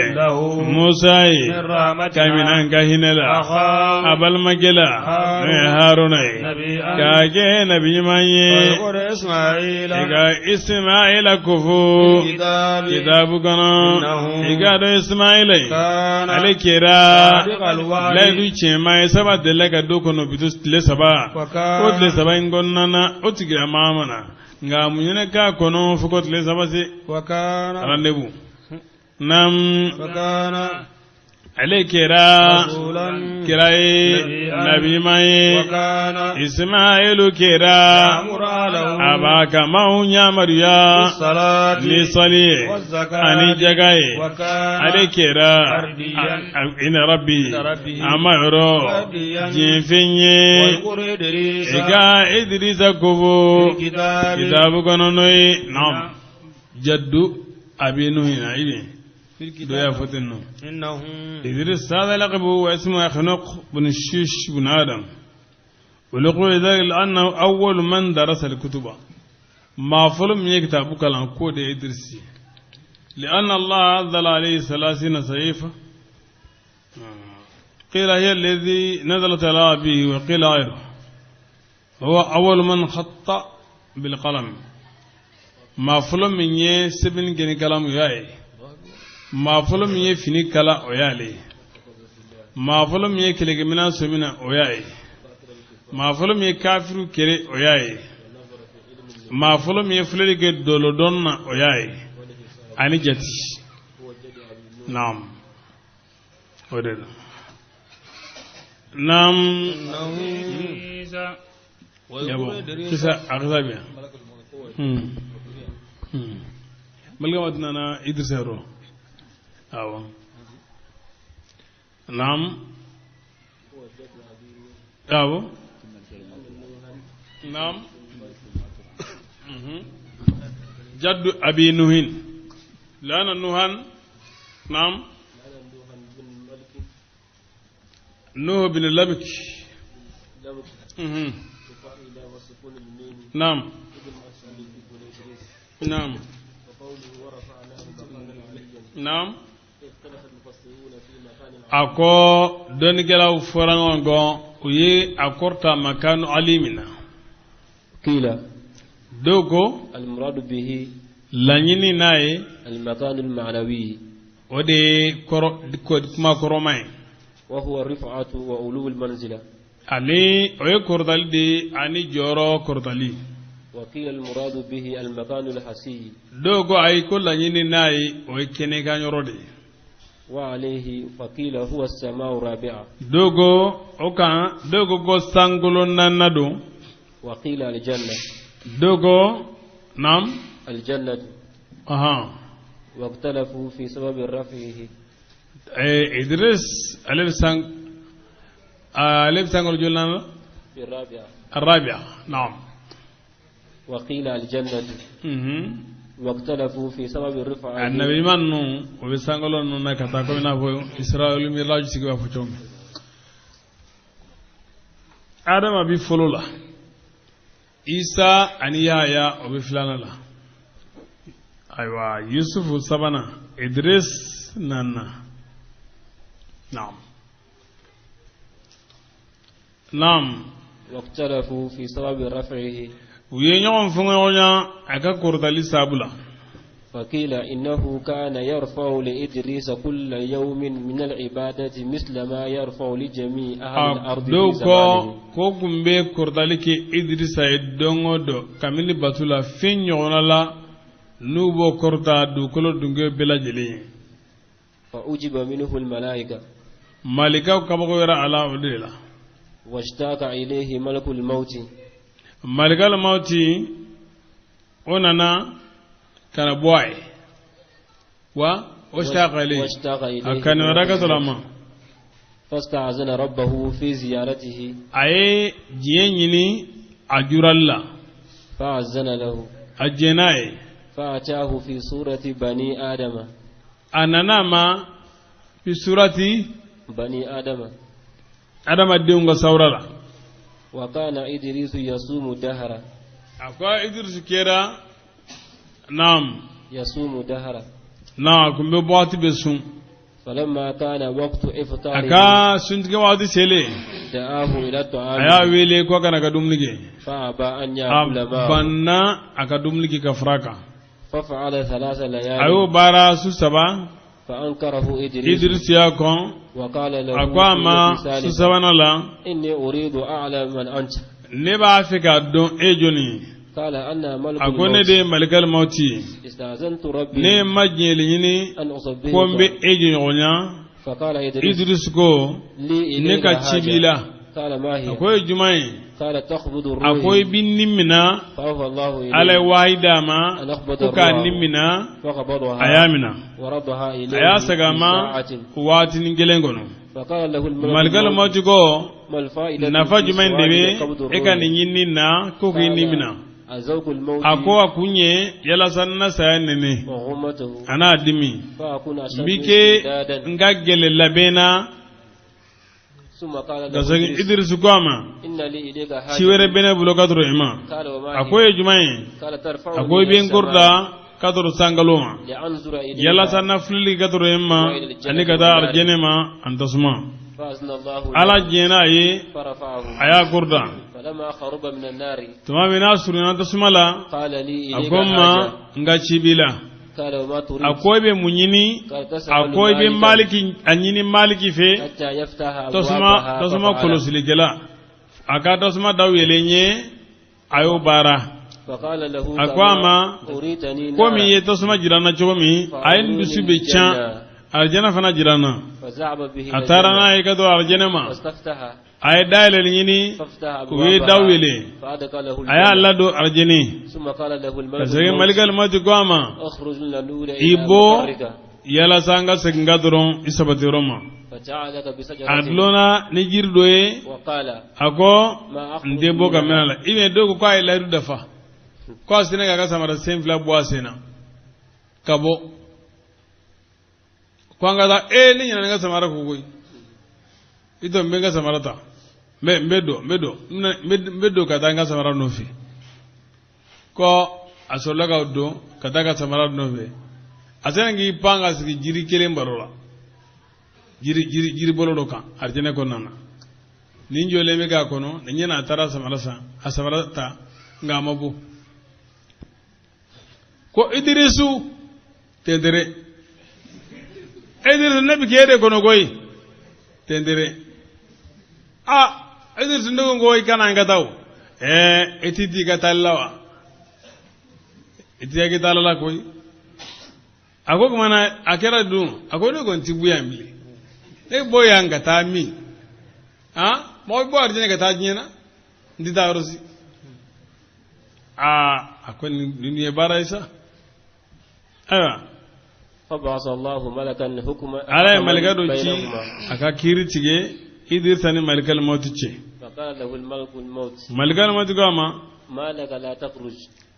Musa ye kabini an ka hinɛ la a balimakɛ la n'o ye Haruna ye k'a kɛ nabi ɲuman ye i ka Ismaila ko fo kitabu kɔnɔ i k'a dɔn Ismaila in ale kɛra layidu tiɲɛma ye saba delila ka do kɔnɔ bitu tile saba o tile saba in kɔnɔna na o tigila maa mana nga munyene ka kono fukot le sabase وكان rendez-vous nam وكان alekera رسولا kiraye nabi mai وكان ismailu kera يأمر أهله abaka maunya mariya بالصلاة ni sali والزكاة ani jagaye وكان alekera ina rabbi amayro jinfinye ويقر إدريس ega idrisa kubu الكتاب kitabu kononoy nam jaddu abinu hina ibi في do ya الكتاب fotinno إنه إدريس هذا لقبه واسمه أخنق بن الشيش بن آدم ولقب ذلك لأنه أول من درس الكتب ما فلم يكتب كلام كود إدريسي لأن الله أنزل عليه 30 صحيفة قيل هي الذي نزلت على أبيه وقيل غيره هو أول من خط بالقلم ما فلم من يسبن جن كلام ياي ما فلم يفني كلا ويالي ما فلم يكلك منا سمنا وياي ما فلم يكافر كري وياي ما فلم يفلك دولدون وياي أني جتي نعم ودد نعم يابو كيسا أغزابيا بلغة مدنا إدريس هرو أو نعم أو نعم جد أبي نوح لأن نوح نعم نوح بن لبك نعم نعم نعم ako doni gelaw forangon gon uyi akorta makanu alimina قيل dogo المراد به lanyini naye المكان المعنوي ode koro kuma koromai وهو الرفعة وعلو المنزلة ani oye kordali de ani joro kordali وقيل المراد به المكان الحسي dogo ay ko lanyini naye oye kene ganyorode وعليه فقيل هو السماء الرابعة dogo okan dogo go sangulo nanado وقيل الجنة dogo nam الجنة aha واختلفوا في سبب رفعه idris alif sangol julana في الرابعة الرابعه نعم وقيل الجنة واختلفوا في سبب الرفعة النبي منو وبسانغولو نونا كتا كوينا فو اسرائيل ميراج سيغا فوتوم ادم ابي فلولا عيسى انيا يا وبفلانا لا ايوا يوسف سبنا ادريس نانا نعم نعم واختلفوا في سبب رفعه وينيون فونغونا اكا كورتالي سابولا فقيل إنه كان يرفع لإدريس كل يوم من العبادة مثل ما يرفع لجميع أهل الأرض في زمانه ko gumbe kordali ke idrisa e dongo do kamini batula fin nyona la nubo korta du kolo dunge bela jeli فأجب منه الملائكة malika kabako yara ala udela واشتاق إليه ملك الموت malika al mauti onana kana boy wa washtaqa ilayhi akana ragatulama فاستعذن ربه في زيارته ay jiyenyini ajuralla فأذن له ajenai فأتاه في صورة بني آدم ananama fi surati بني آدم adama dengo saurala وكان إدريس يصوم دهرا akwa idris kera nam يصوم دهرا na kumbe boati besun فلما كان وقت إفطاره aka suntige wadi sele دعاه إلى الطعام aya wele ko kana ka dumlige فأبى أن يأكل معه banna aka dumlige ka fraka ففعل 3 ليال ayo bara su saba فأنكره إدريس idris ya kon وقال له akwa ma في su ثالثة saba na la إني أريد أعلم من أنت ne ba fi ka don ejoni قال أنا ملك أكون الموت دي ملك الموت استأذنت ربي ne majnyelini أن أصبحك kombe ejinya فقال إدريس Idris ko لي ne إليك ka حاجة cibila قال ما هي akwai jumai قال تقبض akwai الروح bin nimina فأوفى الله إليه alai wahida ma أن أقبض kuka الروح nimina فقبضها ayamina وردها إليه aya في sagama ساعة watin gelengono فقال له malgal mauti ko ما الفائدة nafa في jumai سؤال debe قبض الروح eka ni nyinni na kuka nimina أزوق الموت ako akunye yala sanna saya nene وغمته ana dimi فأكون أشد mbike استعدادا nga gele labena ثم قال da له sagin Idris ko ama إن لي إليك حاجة ciwere bene bulo kadro ima قال وما هي akoy jumai قال ترفعني akoy إلى bin السماء kurda kadro sangaloma لأنظر إليك yala sanna flili kadro ima ani kada arjene ma antasma فأذن الله ala له jena yi فرفعه aya kurda فلما خرب من النار tuma mina surina tasmala قال لي إليك agomma حاجة nga cibila قال وما تريد akoy be munyini قال تسأل akoy be مالكا maliki anyini maliki fe حتى يفتح tasma أبوابها ففعل. kolosilikela aka tasma dawelenye ayo bara فقال له akwama كما أريدني komi نارا ye tasma jirana cogomi ayin dusu be can arjana fana jirana فزعب به إلى atarana الجنة ye kado arjana ma فاستفتح ay dayele nyini فافتح kuwe dawele أبوابها فأدخله aya الجنة lado arjani ثم قال له الملك kasege الموت malikal mati kwama اخرج لنا الأولى إلى ibo مفرقة yala sanga seginga doron isabati roma فجعلك بشجرة adlona ni jirdo ye وقال ako ما أخرج ndebo منها kamena la ime dogo ko ay laidu dafa ko asine ga samara senfla bo asena kabo ko anga da ni nyana nga samara ko goy ito mbenga samara ta mbedo kata nga samara nofi ko asolaga do kata ga samara nofi asena ngi panga sigi jiri kelen barola jiri bolo kan arjene ko nana ninjo leme ga kono nyena tara samara sa asamara ta nga mabu ko Idrisu tendere Idrisu nabi kede kono goy tendere Idrisu ndo goy kana ngataw etiti gatallawa etiya gitalla koy ako kumana akera du ako do gon tibuya mi e boya ngata mi mo bo arjene gata nyena ndida rosi ako ni baraisa aya فبعث الله ملكا حكما ala malika do ci بينهما aka kiri tige Idris ni malikal maut ce فقال له الملك الموت malikal maut gama ما لك لا تخرج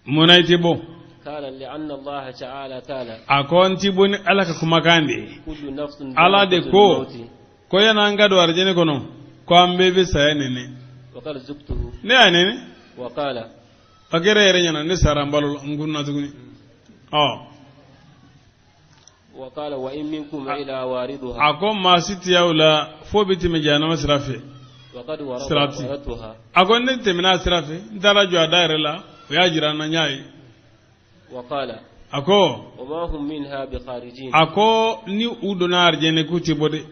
munaiti bo قال لأن الله تعالى قال akon ti boni alaka kuma kande كل نفس ala de ذائقة ko الموت ko yana ngado arjene kono ko ambe be sayene وقال زبته ne anene وقال akere yere nyana ne sarambalo ngunna tuguni وقال وإن منكم إلى واردها akon masiti yaula fo biti me jana masrafe وقد سراتي. وردها akon ne temina srafe ndara jo adaire la ya jira na nyai وقال ako وما هم منها بخارجين ako ni udona arjene kuti bode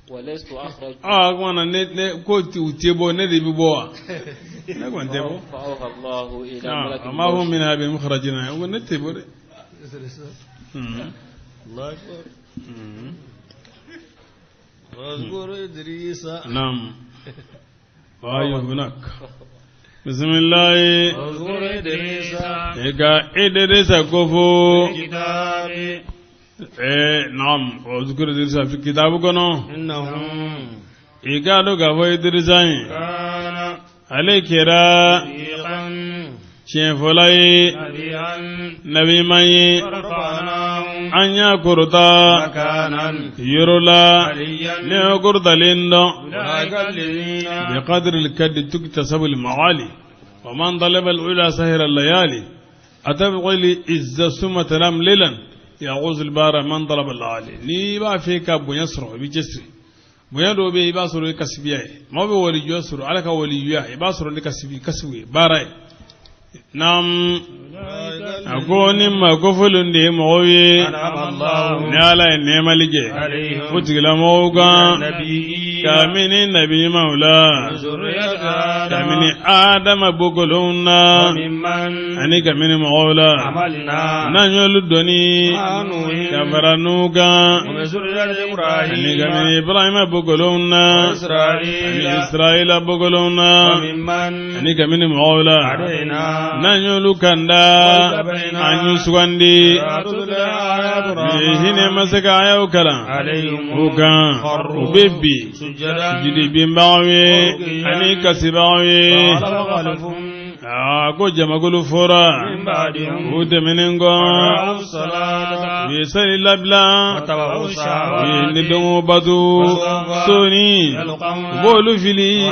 ولست أخرج wana ne ko ti utebo ne de biboa ne ko ntebo فأوحى الله إلى ملك ma hum الموت min abi mukhrajina wa ne tebo de الله أكبر واذكر إدريس نعم وايو هناك بسم الله واذكر إدريس ega idrisa kofo كتاب نعم واذكر idrisa fi kitabu kono إنه ega do ga fo idrisa كان alekera صديقا chenfolai نبيا nabi mai ورفعناه anya kurta مكانا يرولا عليا ne kurta lindo أولئك الذين بقدر الكد تكتسب المعالي ومن طلب العلا سهر الليالي أتبقى لي إذا سمة لم ليلا يغوز البار من طلب العالي ني با فيك أبو يسرع بجسري بيدو بي باسر كسبيه ما بي ولي يسر عليك ولي يحيى باسر لكسبي كسوي باراي نعم أكون ما كفل دي موي أنعم الله نالا نعم لجي عليهم فتقل موغا النبيين kamini nabi maula ذرية kamini adama bogolona وممن ani kamini maula عملنا nanyolu doni نوح kafaranuga ومن ذرية ani إبراهيم kamini ibrahima bogolona ani وإسرائيل israila bogolona وممن ani kamini maula هدينا nanyolu kanda anyu sugandi تتلى آيات hine الرحمن masaka ayaw kala عليهم ukan خروا ubebbi سجدا jidi bimbawe ani kasibawe قال خلف ko jamagulu fora من بعدهم u temeningo أضاعوا الصلاة ye sali labla واتبعوا ye الشهوات nidongo batu soni يلقون bolu fili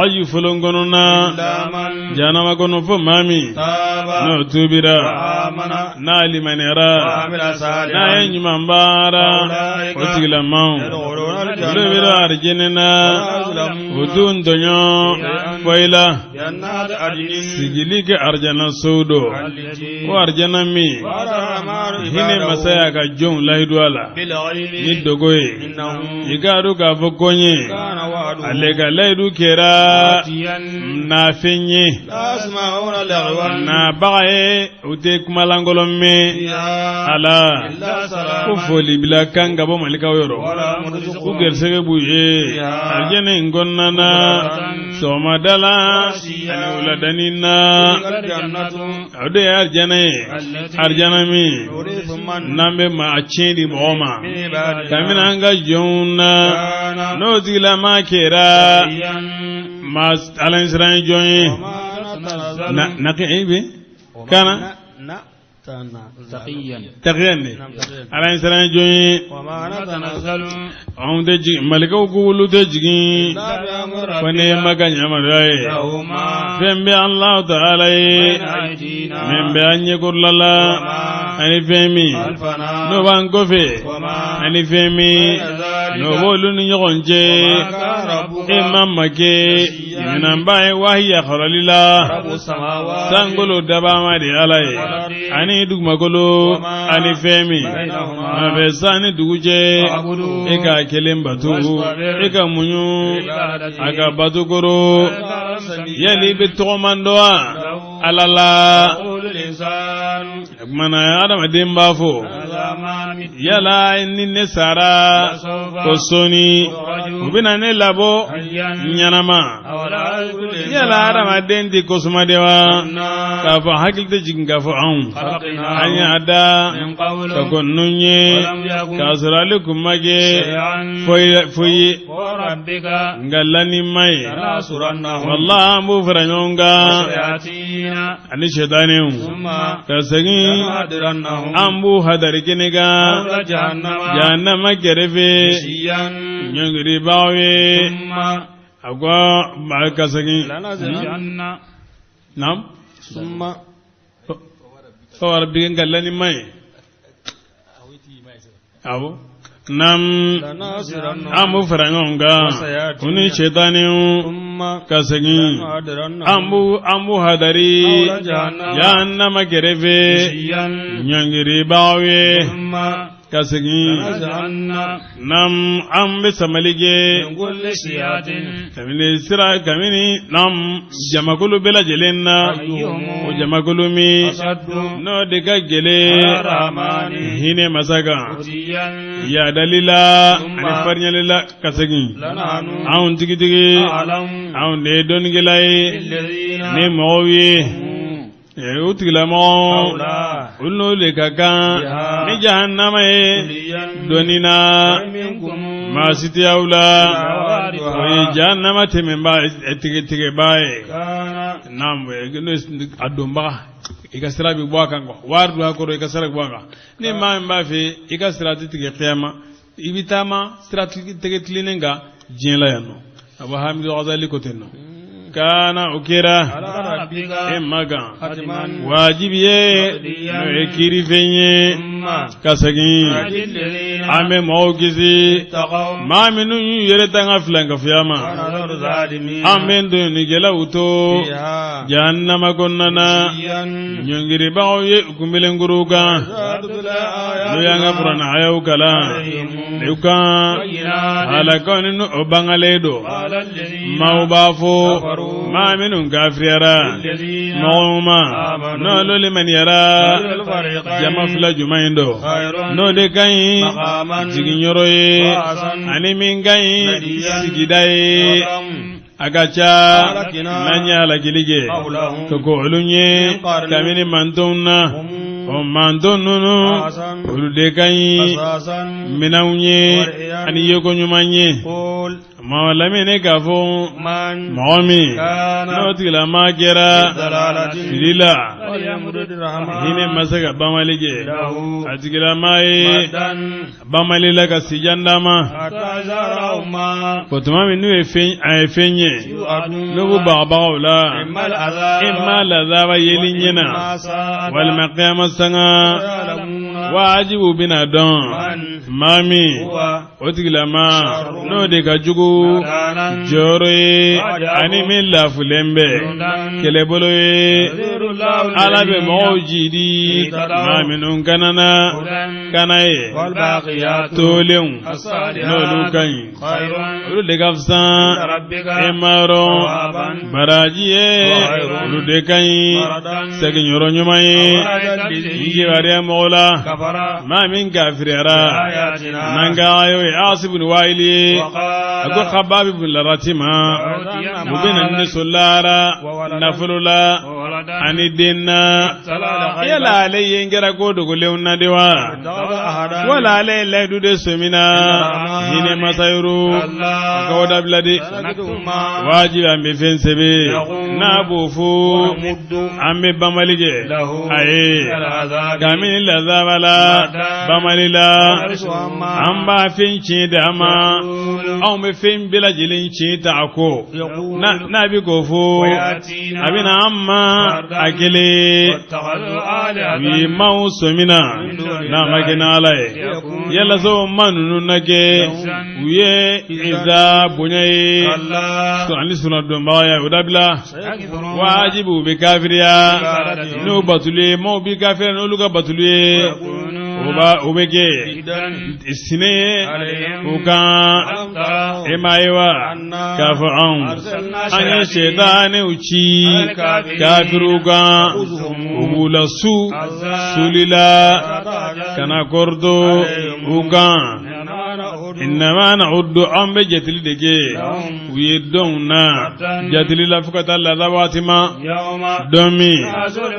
ayu folongonona إلا من janama kono fo mami تاب no tubira وآمن na limanera وعمل na صالحا ye ɲuman baara فأولئك o tigilamaw يدخلون olu bira الجنة arjinina ولا o tun tonyo foyila جنات عدن sigili ke arjana sowdo التي ko arjana mi وعد الرحمن hine عباده masaya ka jon lahidu ala ni بالغيب dogo ye إنه i ka do k'a fɔ konye كان وعده ale ka lahidu kɛra آتيا na fɛn ye لا يسمعون لغوا na baga ye u tɛ kumalangolon mɛn فيها ala إلا ko سلاما foli bila kan ka bɔ malikaw yɔrɔ ولا u مرزقهم gɛrisɛgɛ b'u ye arjana in kɔnɔna sɔgɔmadala ani wuladani na تلك الجنة o de ye arjana ye arjana min نورث من n'an bɛ maa tiɲɛ di mɔgɔ ma من عبادنا kabini an ka jɔnw na كان n'o tigilama kɛra شقيا maa alansira ye jɔn ye وما نتنزل na kɛ e bɛ kana taqiyan de alansira ye jɔn ye وما نتنزل anw tɛ jigin malikaw ko olu tɛ jigin إلا بأمر ko ne ye ربك ma ka yamaruya ye له ما fɛn bɛ alahu taala ye بين أيدينا min bɛ an ɲɛkɔrɔla la ani fɛn min خلفنا n'o b'an kɔfɛ وما ani fɛn min بين ذلك n'o b'olu ni ɲɔgɔn cɛ وما كان ربك e ma ma kɛ minɛnba ye wahiya kɔrɔli la رب السماوات sankolo dabama de ala ye ani dugumakolo ani fɛn min a bɛ san ni dugu cɛ e ka kelen bato e ka muɲu a ka bato koro yali i bɛ tɔgɔman dɔ wa ala la يقول الإنسان o kumana adamaden b'a fɔ هذا ما مت yala ni ne sara ko sɔɔni u bɛna ne labɔ ɲɛnama أولا يقول yala الإنسان adamaden tɛ kosuma de wa k'a fɔ hakili tɛ jigin k'a fɔ anw an خلقناه y'a da من قول ka ko ninnu ye ولم يكن k'a sɔrɔ ale kun ma kɛ شيئا foyi ye وربك nka lanima ye لنصرنهم walahi an b'u fara ɲɔgɔn kan وسيأتينا ani sɛtanɛw ثم ka segin لنهدرنهم an b'u hadari kɛnɛ kan حول جهنم jahannama kɛrɛfɛ مشيا ɲɔngiribaaw ye ثم a ko ka segin لنزلن naam ثم fawar bigin ka lanima ye awɔ naam لنصرنهم an b'u fara ɲɔgɔn kan u ni sɛtanɛw ثم ka segin لنهدرنهم an b'u hadari حول جهنم jahannama kɛrɛfɛ مشيا ɲɔngiribaaw ye ثم ka segin لنزلن nam an bɛ samali kɛ من كل شيعة kabini sira kabini nam jamakulu bɛɛ lajɛlen na o jamakulu min أشد n'o de ka gɛlɛn الرحمن hinɛ masa kan عتيا yaadali la ani fariɲali la ka segin لنحن anw tigitigi أعلم anw de ye dɔnnikɛla ye بالذين ni mɔgɔw ye o tigilamɔgɔ أولى olu n'o de ka kan ni jahannama ye كليا dɔnni na منكم maa si tɛ aw la واردها o ye jahannama tɛmɛba tigɛba ye كان naam a donbaga i ka sira bɛ bɔ a kan wari don a kɔrɔ i ka sira bɛ bɔ a kan ni maa min b'a fɛ i ka sira tɛ tigɛ kiyama i bɛ taama sira tigɛ tilennen kan diɲɛ la yan nɔ a bɔ hamidu ghazali ko ten nɔ kana o kɛra على ربك e ma kan حتما wajibi ye n'o ye kiiri fɛn ye ثم kasagin ame mawkisi ma minu yere tanga flanka fiyama ame ndoni gela uto jahannama konnana nyongiri bawo ye kumbele nguruka no yanga purana ayaw kala leuka halakoni no obangaledo maubafo ma minu kafriara mauma no lole maniara jama fila jumaindo no de kai jiginyoro ye ani min kai sigidai agacha nanya la gilige to ko olunye kamini mantonna o mantonno ulude kai minaunye ani yego nyumanye mawlamine gafo mawmi no tigla magera lila hine masaga bamalige atigla mai bamalila ka sijandama kotuma minu efenye nugu babawla imma lazaba yelinyena wal maqama sanga wajibu bina don mami otigla ma no de ka jugu jore ani min lafulembe kelebolo ala be mawjidi maminun kanana kanaye tolen no lukan ulu de gafsan emaro barajiye ulu de kai segin yoro nyumaye yige wariya mola mamin kafirara nanga ayo asibun waili أقول خباب بن لراتما مبين النسولارا نفلولا عن الدين يلا علي ينجر كودو كليونا دوا ولا علي لا يدود سمينا هنا مسيرو كودا بلادي واجب أم بفين سبي نابوفو أم بمالجي أي كامل الذابلا بماللا أم بافين شيداما أو مفين بلا جلين شيء تأكو نبي كفو أبينا أما أكلي بما سمينا نامكنا عليه يلا سو من نكى ويه إذا بني سؤالي سنة دمايا ودبلا واجب بكافريا نو بطلي مو بكافر نو لك بطلي وبكي السنة وكان إمايوا كافرون أن الشيطان وشي كافروكا وبولسو سوليلا كنا كردو وكان إنما نعد أم بجتل دكي ويدونا جتل لفكة اللذواتما دومي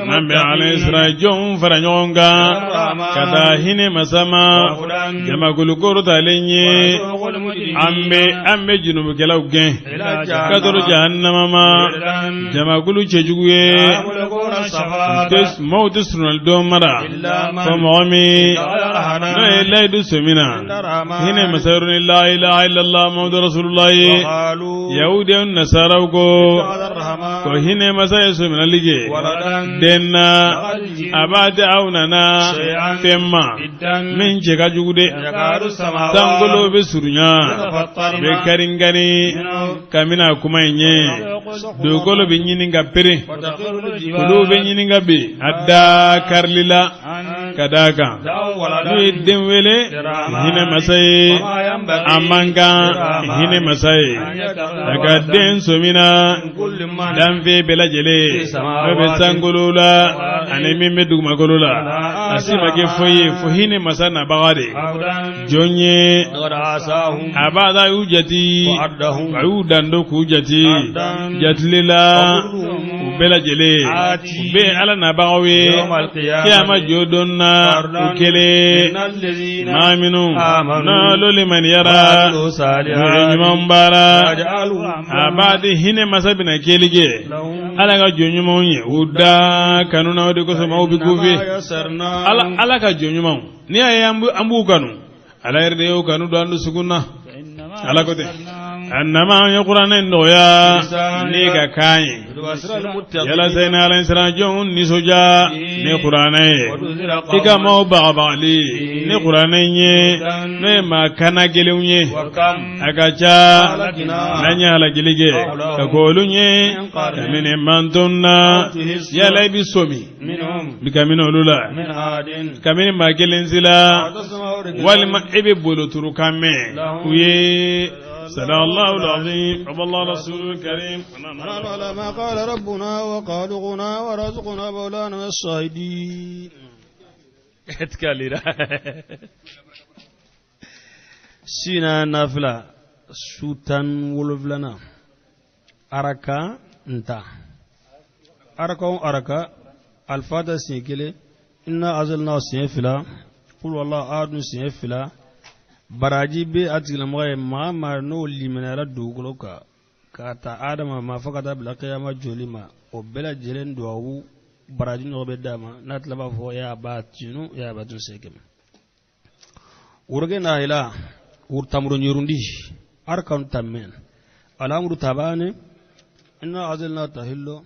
نبي على إسرائيل جون فرنيونغا كتا هيني مسما جما كل كورتا ليني أمي جنوب كلاو جن كتر جهنم ما جما كل تجوي تس موت سرنا دومرا فمامي لا إله إلا سمينا هنا مسيرون لا إله إلا الله محمد رسول الله يهودي النصارى وهنا مسير سمينا لجي دنا أباد أوننا فيما من جكا جودي تانغلو بسرنا بكارينغاني كامينا كومايني دوغلو بنينينغا بيري كلو بنينينغا بي أدا كارليلا كداكا نويدن ويلي هنا مساي أمانغا هنا مساي أكادين سومينا دام في بلا جلي وبسانغلولا أنمي مدوما غلولا أسيما كفوي فهنا مسانا بغادي جوني أبادا يوجتي ويودان دوكو جتي جتللا وبلا جلي بي على نباوي كيما جودنا وكلي ما منو نالو لمن يرى ويجمع مبارا أبادي هنا مسابنا كيلي على جوني ودا كانونا ودكو سماو بكوفي على كجوني ni ay ambu kanu ala irde yo kanu do andu suguna ala kote annama ya qur'anin noya ni ga kai yala sayna alayhi salatu ni soja ni qur'anai iga mau ba'ali ni qur'anai ne ma kana gelunye agacha nanya la gilige ka golunye min mantunna yala bisomi bikamino lula kamin ma gelin zila wal ma ibe bolo turu kame uye صدق الله العظيم رب الله رسول الكريم على ما قال ربنا وخالقنا ورزقنا مولانا الصائدين اتكاليرا سينا نافلا سوتان ولفلنا أركا انتا أركا الفاتحة سيكلي إنا أزلنا سيفلا قل والله آدم سيفلا baraji be atigla moye ma no liminara duglo ka ta adama ma fakata bila qiyama jolima o bela jelen duwawu baraji no be dama natlaba fo ya batinu ya batun sekem urge na ila urtamru nyirundi arkan tamen alamru tabane inna azalna tahillo